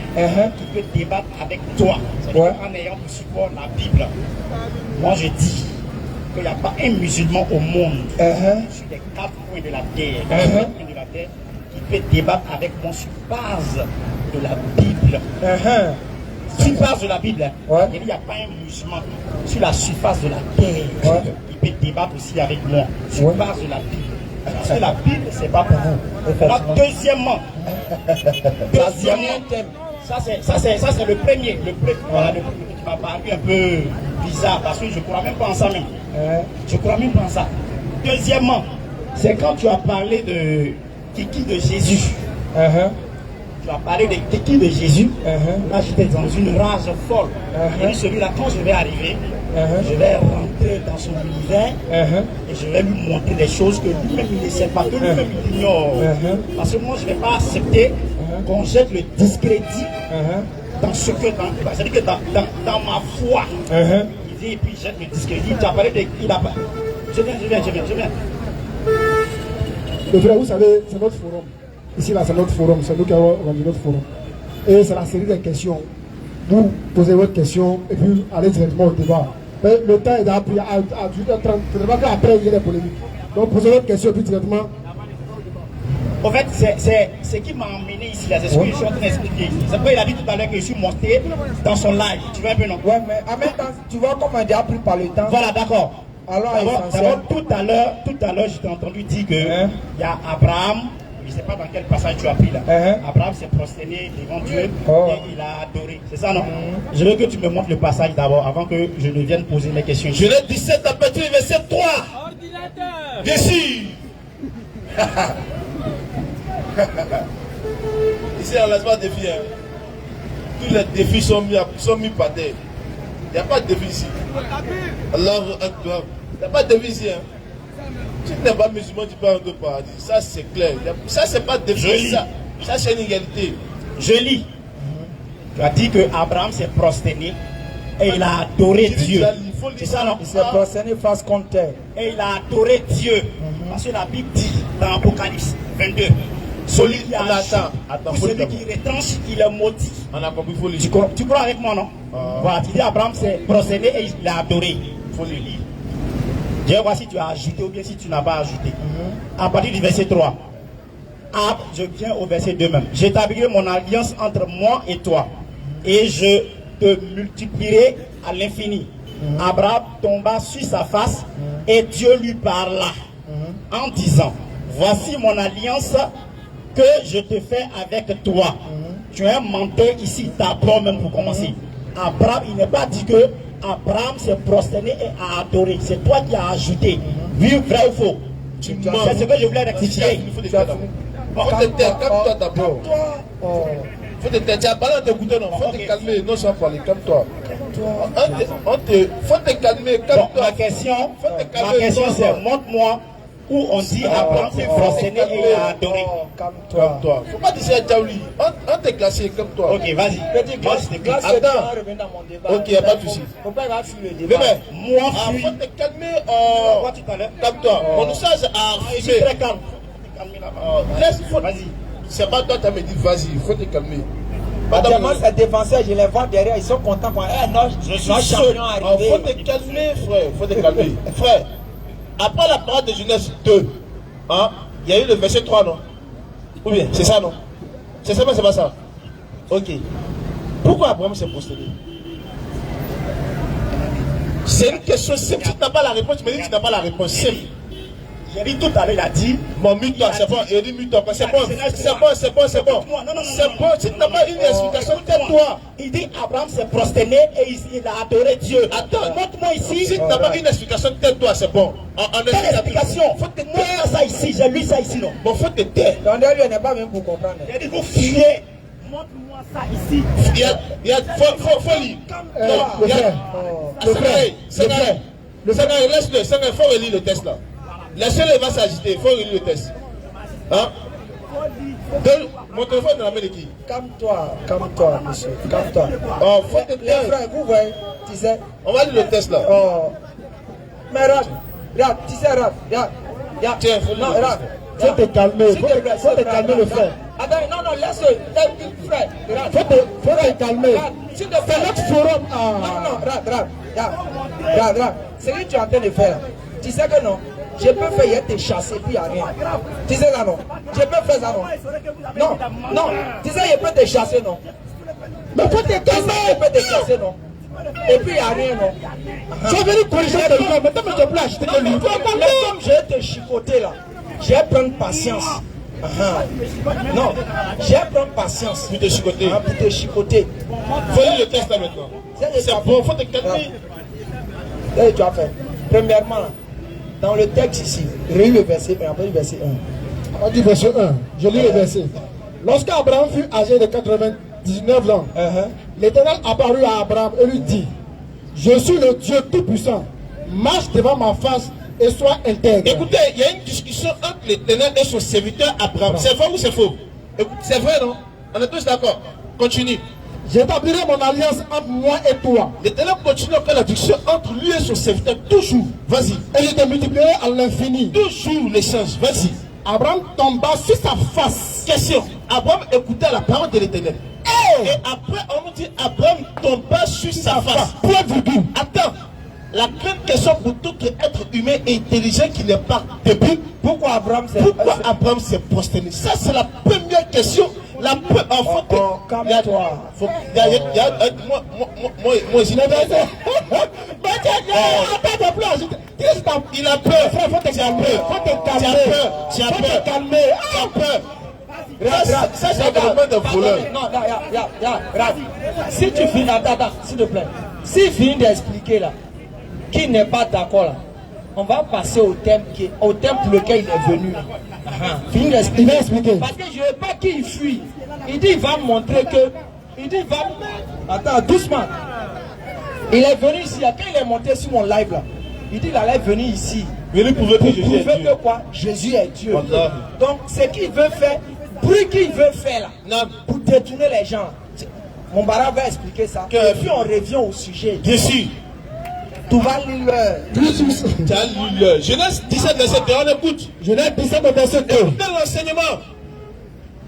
qui peut débattre avec toi. C'est-à-dire en ayant pour support la Bible. Moi je dis qu'il n'y a pas un musulman au monde sur les 4 coins de la terre, qui peut débattre avec moi sur base de la Bible. Sur base de la Bible, il n'y a pas un musulman sur la surface de la terre qui peut débattre aussi avec moi sur base de la Bible. Parce que la Bible, c'est pas pour vous. Alors, deuxièmement, ça c'est le premier. Voilà, le premier qui m'a paru un peu bizarre parce que je ne crois même pas en ça même. Je ne crois même pas en ça. Deuxièmement, c'est quand tu as parlé de Kiki de Jésus. Tu as parlé de Kiki de Jésus. Là, j'étais dans une rage folle. Et celui-là, quand je vais arriver, je vais rentrer dans son univers et je vais lui montrer des choses que lui-même il ne sait pas, que lui-même il ignore. Parce que moi, je ne vais pas accepter qu'on jette le discrédit dans ce que, c'est-à-dire que dans ma foi. Il dit, et puis il jette le discrédit. Tu as parlé de. Je viens.
Le frère, vous savez, c'est notre forum. Ici, là, c'est notre forum. C'est nous qui avons rendu notre forum. Et c'est la série des questions. Vous posez votre question et puis allez directement au débat. Mais le temps est déjà pris à 18h30. C'est pas qu'après, il y a des polémiques. Donc, posez votre question et puis directement.
En fait, c'est ce qui m'a emmené ici, là, c'est ce que je suis en train d'expliquer. C'est pourquoi il a dit tout à l'heure que je suis monté dans son live. Tu vois un peu, non?
Ouais, mais en même temps, tu vois comment il a pris par le temps.
Voilà, d'accord.
Alors,
D'abord, tout à l'heure, je t'ai entendu dire que il y a Abraham, je ne sais pas dans quel passage tu as pris là. Abraham s'est prosterné devant Dieu et il a adoré. C'est ça, non? Je veux que tu me montres le passage d'abord avant que je ne vienne poser mes questions.
Genèse 17, à partir du verset 3.
Ordinateur.
Bien sûr. Ici, on laisse pas de défis. Hein. Tous les défis sont mis par terre. Il n'y a pas de défi ici. Alors, il n'y a pas de défi ici. Hein. Si tu n'es pas musulman, tu peux entrer au paradis. Ça, c'est clair. Ça, c'est pas de défi. Ça c'est une égalité.
Je lis. Tu as dit que Abraham s'est prosterné et il a adoré Dieu. C'est ça, non?
Il s'est prosterné face contre terre.
Et il a adoré Dieu. Parce que la Bible dit dans Apocalypse 22. Celui qui retranche, il est maudit.
On a compris, il faut le
lire. Tu crois avec moi, non? Voilà, tu dis Abraham s'est prosterné et il a adoré. Il faut le lire. Je vais voir si tu as ajouté ou bien si tu n'as pas ajouté. À partir du verset 3. Je viens au verset 2 même. J'établirai mon alliance entre moi et toi. Et je te multiplierai à l'infini. Abraham tomba sur sa face et Dieu lui parla en disant: voici mon alliance que je te fais avec toi. Tu es un menteur ici, d'abord même pour commencer. Abraham, il n'est pas dit que Abraham s'est prosterné et a adoré. C'est toi qui as ajouté. Oui, vrai ou faux? C'est ce que je voulais rectifier.
Il faut te taire. Calme-toi d'abord. Faut te taire. Tu as parlé en t'écoutant, non? Faut te calmer. Non, sans parler. Calme-toi. Faut te calmer. Calme-toi.
Ma question, c'est: montre-moi où on dit Abraham s'est prosterné et il a adoré.
Calme-toi. Faut pas dire ça à Djaouli. On t'est classé, calme-toi.
Ok, vas-y.
Attends. Ok, il n'y a pas de souci.
Faut pas fuir le débat.
Moi,
faut te calmer.
Calme-toi.
Mon message a
Je suis très calme.
Laisse,
vas-y.
C'est pas toi qui m'as dit vas-y, il faut te calmer.
Actuellement, ces défenseurs, je les vois derrière, ils sont contents pour
je suis champion arrivé. Faut te calmer, frère. Faut te calmer. Frère, après la parole de Genèse 2, hein, il y a eu le verset 3, non? Ou bien, c'est ça, non? C'est ça, mais c'est pas ça. Ok. Pourquoi Abraham s'est prosterné? C'est une question simple. Si tu n'as pas la réponse, tu me dis que tu n'as pas la réponse. Simple.
J'ai dit tout à l'heure, il a dit.
Bon, mute-toi, c'est bon. Il dit mute-toi. C'est bon. C'est bon. C'est bon. C'est bon. Si tu n'as pas une explication, tais-toi.
Il dit Abraham s'est prosterné et il a adoré Dieu.
Attends,
montre-moi ici.
Si tu n'as pas une explication, tais-toi, c'est bon.
Quelle explication? Faut te taire ça ici. J'ai lu ça ici, non?
Bon, faut te taire.
Donc, lui, n'est pas même pour comprendre.
Il a dit vous fuyez. Montre-moi ça ici.
Faut lire. Le Seigneur, laisse-le. Seigneur, il faut relire le test là. Laissez-le, il va s'agiter. Il faut relire le test. Hein? Mon téléphone est dans la main de qui?
Calme-toi, monsieur. Calme-toi.
Oh, faut te taire.
Frère, vous voyez, tu sais.
On va lire le test là.
Oh. Mais regarde, tu sais, regarde.
Tiens, faut lire le test.
Faut te calmer. Faut te calmer, le frère.
Attends, non, laisse-le. Frère, regarde.
Faut te calmer. C'est notre forum.
Non, regarde. C'est ce que tu es en train de faire. Tu sais que non, je peux faire te chasser, puis il n'y a rien. Tu sais là, non? Je peux faire ça, non? Non, tu sais, je peux te chasser, non?
Mais faut te calmer.
Je peux te chasser, non? Et puis il n'y a rien, non?
Tu vas venir corriger quelqu'un, maintenant tu ne peux acheter que lui.
Mais comme je vais te chicoter là, je vais prendre patience. Non, je vais prendre patience.
Pour te chicoter.
Pour te chicoter.
Faut lire le test là maintenant. C'est bon, faut te calmer.
Et tu as fait. Premièrement, dans le texte ici, relis le verset, mais après le verset 1.
On dit verset 1. Je lis le verset. Lorsqu'Abraham fut âgé de 99 ans, l'Éternel apparut à Abraham et lui dit: je suis le Dieu Tout-Puissant. Marche devant ma face et sois intègre.
Écoutez, il y a une discussion entre l'Éternel et son serviteur Abraham. C'est vrai ou c'est faux? C'est vrai, non? On est tous d'accord. Continue.
J'établirai mon alliance entre moi et toi.
L'Éternel continue encore la discussion entre lui et son serviteur. Toujours. Vas-y.
Et je te multiplierai à l'infini.
Toujours l'échange. Vas-y.
Abraham tomba sur sa face.
Question. Abraham écoutait la parole de l'Éternel. Et après, on nous dit Abraham tomba sur sa face.
Point virgule.
Attends. La grande question pour tout être humain et intelligent qui n'est pas débile, pourquoi Abraham s'est prosterné? Ça, c'est la première question. La première.
Calme-toi.
Moi, je n'ai pas. Il a peur. Faut te calmer. Ça, c'est vraiment de voleur.
Non, si tu finis, attends, s'il te plaît. S'il finit d'expliquer là, qui n'est pas d'accord là, on va passer au thème pour lequel il est venu. Fini d'expliquer. Parce que je ne veux pas qu'il fuit. Il dit il va montrer que. Il dit il va. Attends, doucement. Il est venu ici. Quand il est monté sur mon live là, il dit il allait venir ici.
Mais il pouvait que Jésus est Dieu.
Que quoi? Jésus est Dieu. Voilà. Donc ce qu'il veut faire, bruit qu'il veut faire là, pour détourner les gens. Mon bara va expliquer ça. Et puis on revient au sujet.
Bien sûr.
Tu vas lire
le Genèse 17, verset 2, on écoute.
Genèse 17, verset 2.
Écoutez l'enseignement.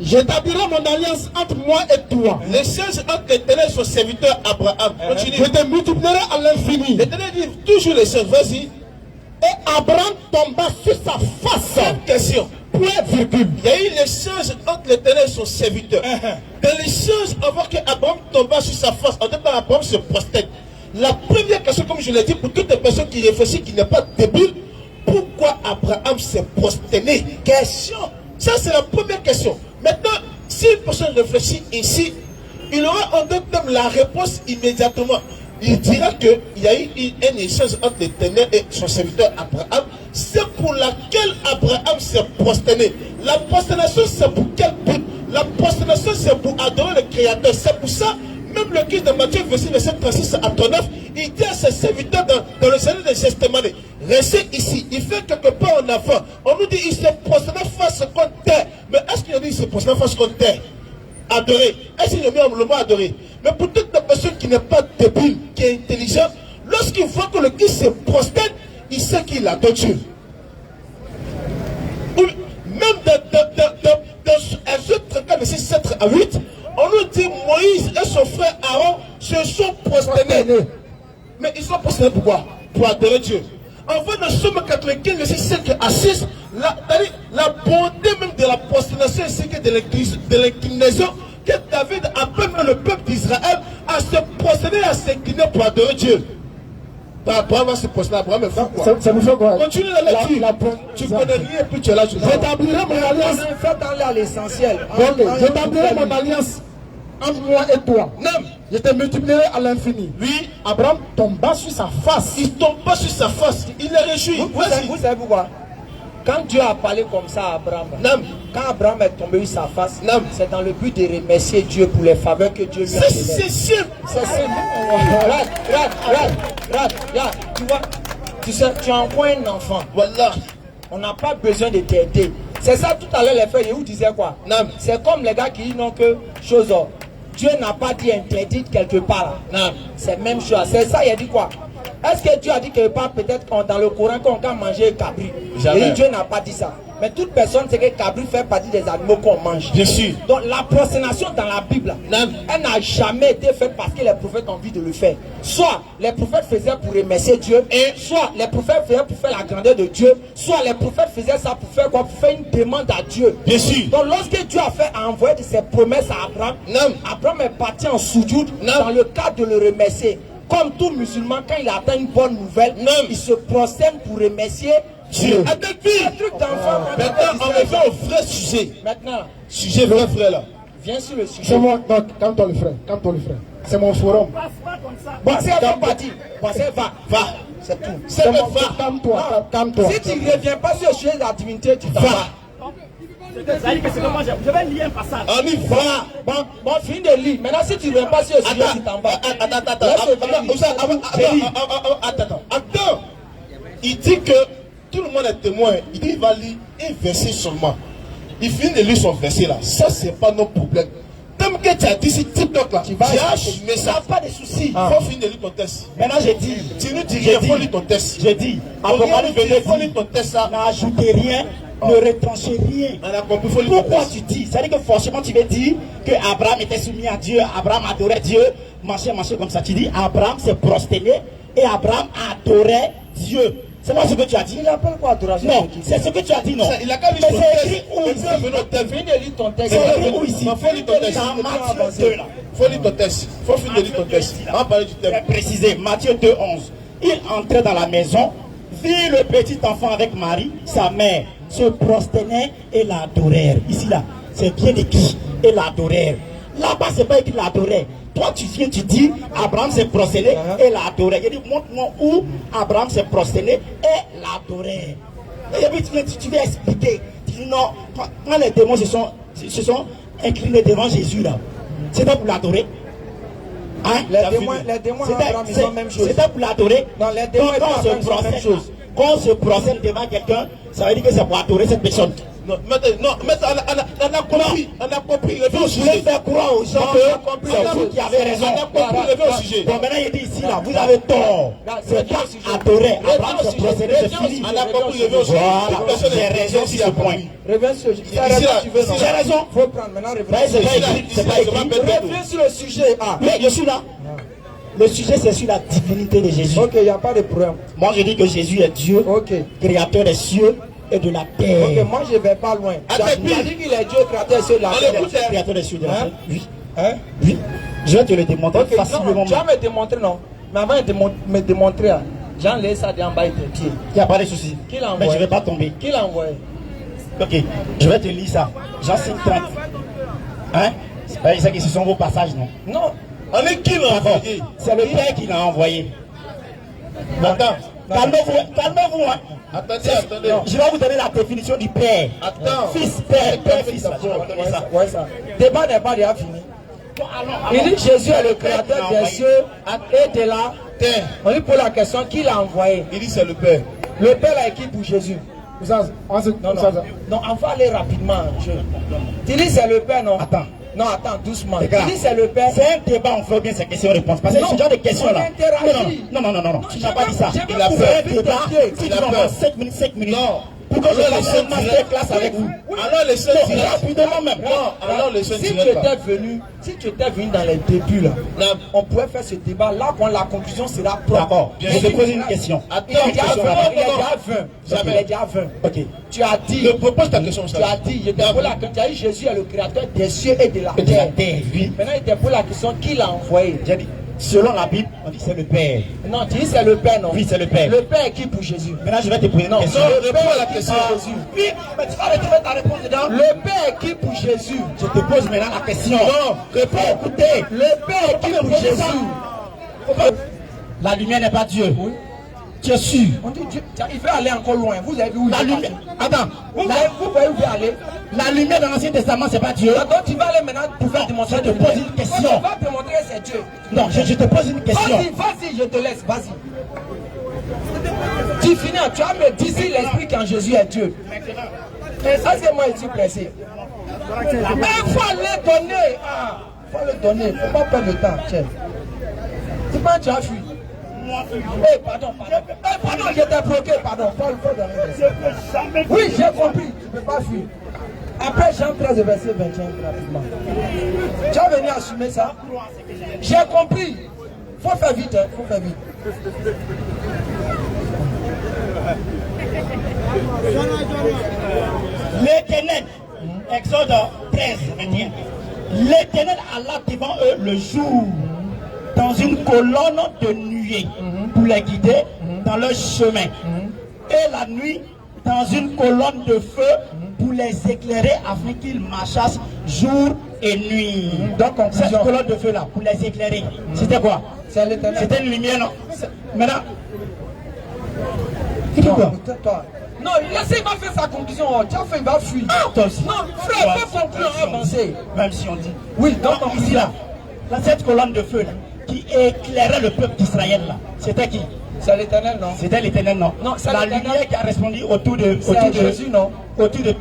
J'établirai mon alliance entre moi et toi.
L'échange entre l'Éternel et son serviteur Abraham. Continue.
Je te multiplierai à l'infini.
L'Éternel dit toujours l'échange, vas-y.
Et Abraham tomba sur sa face.
Question.
Point virgule.
Il y a eu l'échange entre l'Éternel et son serviteur. Dans l'échange, avant qu'Abraham tomba sur sa face, en même temps Abraham se prosterne. La première question, comme je l'ai dit, pour toutes les personnes qui réfléchissent, qui n'est pas débile, pourquoi Abraham s'est prosterné? Question. Ça, c'est la première question. Maintenant, si une personne réfléchit ici, il aura en deux termes la réponse immédiatement. Il dira qu'il y a eu un échange entre l'Éternel et son serviteur Abraham. C'est pour laquelle Abraham s'est prosterné. La prosternation, c'est pour quel but? La prosternation, c'est pour adorer le Créateur. C'est pour ça. Même le Christ de Matthieu, verset 36 à 39, il dit à ses serviteurs dans le Seigneur de Gethsémani, restez ici. Il fait quelque part en avant. On nous dit il se prosterné face contre terre. Mais est-ce qu'il a dit il se prosterné face contre terre? Adorer. Est-ce qu'il a mis le mot adorer? Mais pour toute la personne qui n'est pas débile, qui est intelligent, lorsqu'il voit que le Christ se prosterne, il sait qu'il adore Dieu. Même dans Exode 34, verset 7 à 8, on nous dit Moïse et son frère Aaron se sont prosternés. Mais ils sont prosternés pourquoi? Pour adorer Dieu. Enfin, dans Somme 95, verset 5 à 6, la bonté même de la prosternation ainsi que de l'inclinaison que David appelle le peuple d'Israël à se prosterner, à s'incliner pour adorer Dieu. Abraham va se prosterner, Abraham est fou quoi.
Ça vous fait quoi?
Continue la lecture. Tu connais rien et puis tu es là.
J'établirai mon alliance.
Faites aller à l'essentiel.
J'établirai mon alliance entre moi et toi.
Non.
Je te multiplierai à l'infini.
Oui.
Abraham tomba sur sa face.
Il tombe pas sur sa face. Il est réjoui.
Vous savez pourquoi? Quand Dieu a parlé comme ça à Abraham, quand Abraham est tombé sur sa face, c'est dans le but de remercier Dieu pour les faveurs que Dieu lui a données.
C'est simple.
C'est simple. Regarde, tu vois, tu sais, tu envoies un enfant.
Voilà.
On n'a pas besoin de t'aider. C'est ça tout à l'heure les frères, vous disiez quoi? C'est comme les gars qui disent non que chose. Dieu n'a pas dit interdit quelque part là. C'est la même chose. C'est ça, il a dit quoi? Est-ce que Dieu a dit quelque part peut-être dans le Coran qu'on peut manger cabri? Et Dieu n'a pas dit ça. Mais toute personne sait que cabri fait partie des animaux qu'on mange.
Bien sûr.
Donc la prosternation dans la Bible, elle n'a jamais été faite parce que les prophètes ont envie de le faire. Soit les prophètes faisaient pour remercier Dieu, et soit les prophètes faisaient pour faire la grandeur de Dieu, soit les prophètes faisaient ça pour faire quoi? Pour faire une demande à Dieu.
Bien sûr.
Donc lorsque Dieu a envoyé ses promesses à Abraham, Abraham est parti en soujoud dans le cadre de le remercier. Comme tout musulman, quand il attend une bonne nouvelle, il se prosterne pour remercier Dieu.
Maintenant, on revient au vrai sujet.
Maintenant,
sujet vrai frère là.
Viens sur le sujet.
C'est moi, donc, calme-toi le frère, C'est mon forum.
Bon, c'est va partir. Bon, c'est va. C'est tout.
C'est mon va. Calme-toi.
Si tu ne reviens pas sur le sujet de la divinité, tu t'en vas.
Je vais lire un passage.
On y va.
Bon, finis de lire. Maintenant, si tu ne reviens pas sur le sujet, tu t'en vas.
Attends. Il dit que tout le monde est témoin. Il dit qu'il va lire un verset seulement. Il finit de lire son verset là. Ça, c'est pas nos problèmes. Tant que tu as dit si TikTok là, tu vas mais ça n'a pas de soucis. Il faut finir de lire ton test.
Maintenant, j'ai dit.
Tu nous dis qu'il faut lire ton test.
J'ai dit.
Il faut lire ton test là.
N'ajoutez rien. Ne retranchez rien.
On a compris, faut
Pourquoi tu dis? C'est-à-dire que forcément tu veux dire que Abraham était soumis à Dieu, Abraham adorait Dieu, marchait comme ça. Tu dis Abraham s'est prosterné et Abraham adorait Dieu. C'est pas ce que tu as dit.
Il appelle quoi adoration?
Non, c'est ce que tu as dit, non.
Il a qu'à lire
mais
son
c'est écrit
texte.
où ici?
Viens de lire ton texte.
C'est écrit où ici?
Faut lire ton texte.
Dans Matthieu 2 là.
Faut lire ton texte. Faut finir de lire ton texte. On va parler du thème.
C'est précisé, Matthieu 2, 11. Il entrait dans la maison, vit le petit enfant avec Marie, sa mère, se prosternait et l'adorèrent. Ici là, c'est bien écrit, et l'adorèrent. Là-bas, c'est pas écrit l'adorèrent. Toi, tu viens, tu dis, Abraham s'est prosterné et l'adorait. Il dit, montre-moi où Abraham s'est prosterné et l'adorait. Et puis tu viens expliquer. Tu dis, non, quand les démons se sont inclinés devant Jésus là, c'était pour l'adorer. Hein?
Les démons et Abraham, ils ont la même chose.
C'était pour l'adorer.
Non, les démons et Abraham, ils ont la même chose.
Quand on se procède devant quelqu'un, ça veut dire que c'est pour adorer cette personne.
Non, on a compris. On a compris.
Je voulais faire croire aux gens que c'est vous qui avez raison.
On a compris. Reviens au sujet.
Bon, maintenant il dit ici, là, vous avez tort. C'est pas adorer. Abraham se procédé, c'est fini.
On a compris. Reviens au sujet.
Voilà, j'ai raison sur ce point.
Reviens sur le sujet.
J'ai raison.
Faut prendre maintenant.
C'est pas écrit.
Reviens sur le sujet. Ah.
Mais je suis là. Le sujet, c'est sur la divinité de Jésus.
Ok, il n'y a pas de problème.
Moi, je dis que Jésus est Dieu, créateur des cieux et de la terre.
Ok, moi, je ne vais pas loin. Tu as dit qu'il est Dieu, créateur des cieux et de la terre.
Créateur des cieux et de la terre. Oui. Oui. Je vais te le démontrer facilement.
Tu vas me démontrer, non. Mais avant de me démontrer, Jean laisse ça en bas de tes pieds.
Il n'y a pas de souci.
Qui l'a
Mais
envoyé?
je ne vais pas tomber.
Qui l'a envoyé?
Ok, je vais te lire ça. Jean 5, 30. Hein? C'est pas ça qui ce sont vos passages, non?
Non.
On est qui l'a envoyé? C'est le Père qui l'a envoyé. Attends, calmez-vous, hein.
Attendez.
Je vais vous donner la définition du Père.
Attends.
Fils, Père, Fils.
Ça. Débat n'est pas déjà fini. Il dit Jésus est le créateur des cieux et de la terre. On lui pose la question, qui l'a envoyé?
Il dit c'est le Père.
Le Père l'a écrit pour Jésus. Non, on va aller rapidement. Tu dis c'est le Père, non? Attends, doucement. Tu dis c'est le Père.
C'est un débat, on fait bien ces questions-réponses. Parce que ce genre de questions-là. Non. Tu n'as pas dit ça.
Il a fait
un débat. Si tu vas 5 minutes. Non. Pour que je fasse une masterclass avec vous.
Alors les seuls
rapidement même.
Alors les seuls
si tu étais venu dans les débuts là, on pourrait faire ce débat là quand la conclusion sera propre.
D'accord. Je te pose une question.
Il est déjà 20.
Ok.
Tu as dit.
Pose ta question.
Tu as dit. Je t'ai posé la question. Tu as dit Jésus est le créateur des cieux et de la terre.
Oui.
Maintenant il t'a posé la question qui l'a envoyé.
J'ai dit. Selon la Bible, on dit c'est le Père.
Non, tu dis c'est le Père, non?
Oui, c'est le Père.
Le Père est qui pour Jésus?
Maintenant, je vais te poser une question.
Le Père est la question à Jésus.
Oui, mais tu vas retrouver ta réponse dedans.
Le Père est qui pour Jésus?
Je te pose maintenant la question. Non, réponds, écoutez.
Le Père est qui pour Jésus?
La lumière n'est pas Dieu. Oui. Tu es sûr?
On dit Dieu. Il veut aller encore loin. Vous avez vu où
la lumière. Attends.
Vous voyez où il veut aller?
La lumière dans l'Ancien Testament, c'est pas Dieu.
Donc tu vas aller maintenant pour faire démontrer.
Je te pose une question.
Tu vas démontrer que c'est Dieu.
Non, je te pose une question.
Vas-y, je te laisse. Vas-y. Tu finis. Tu vas me dire si l'esprit quand Jésus est Dieu. Ça c'est moi, je suis pressé. Mais il faut le donner. Il faut le donner. Il ne faut pas perdre le temps. Tiens. C'est pas tu as fui. Pardon, je t'ai bloqué, pardon. Oui, j'ai compris, tu ne peux pas fuir. Après Jean 13, verset 21, rapidement. Tu as venu assumer ça? J'ai compris. Faut faire vite, faut faire vite.
L'Éternel, Exode 13, 21. L'Éternel alla devant eux le jour dans une colonne de nuée pour les guider dans leur chemin. Et la nuit dans une colonne de feu pour les éclairer afin qu'ils marchassent jour et nuit. Donc cette colonne de feu là, pour les éclairer, c'était quoi? C'était une lumière, non? Maintenant,
non, laissez, il va faire sa conclusion. Tu as fait, il va fuir.
Toi aussi.
Non, frère, il va conclure, avancer.
Même si on dit.
Oui, donc
ici là, cette colonne de feu là, qui éclairait le peuple d'Israël là, c'était qui?
C'est l'Éternel, non?
C'était l'Éternel, non?
Non, c'est
la lumière qui a répondu autour de
Jésus, non?
Autour de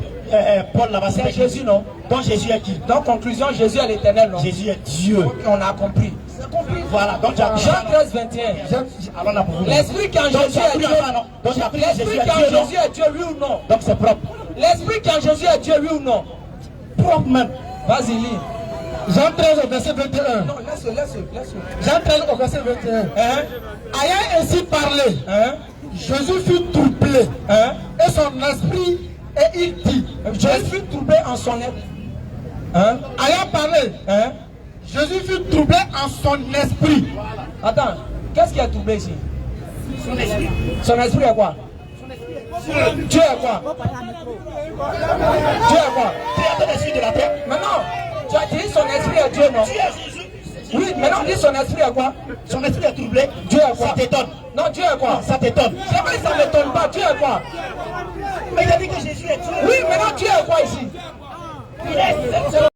Paul là-bas.
C'est Jésus, non?
Donc Jésus est qui?
Donc conclusion, Jésus est l'Éternel, non?
Jésus est Dieu.
Okay, on a compris.
Voilà, donc
Jean 13, 21. L'esprit quand Jésus est Dieu. L'esprit quand Jésus est Dieu, lui ou non?
Donc c'est propre.
L'esprit qui est en Jésus est Dieu, oui ou non?
Propre même.
Vas-y, lis.
Jean 13 au verset 21.
Non, laisse-le.
Jean 13 au verset 21. Ayant ainsi parlé, Jésus fut troublé et son esprit, et il dit,
Jésus fut troublé en son esprit.
ayant parlé, Jésus fut troublé en son esprit.
Attends, qu'est-ce qui a troublé ici? Son esprit est quoi? Dieu est quoi? Dieu est quoi?
Créateur des cieux de la terre.
Maintenant, tu as dit son esprit est Dieu, non?
Dieu est Jésus.
Oui, maintenant dis son esprit est quoi?
Son esprit est troublé.
Dieu est quoi?
Ça t'étonne.
Non, Dieu est quoi?
Ça t'étonne.
C'est vrai, ça ne m'étonne pas. Dieu est quoi?
Mais il a dit que Jésus est Dieu.
Oui, maintenant Dieu est quoi ici?
Il est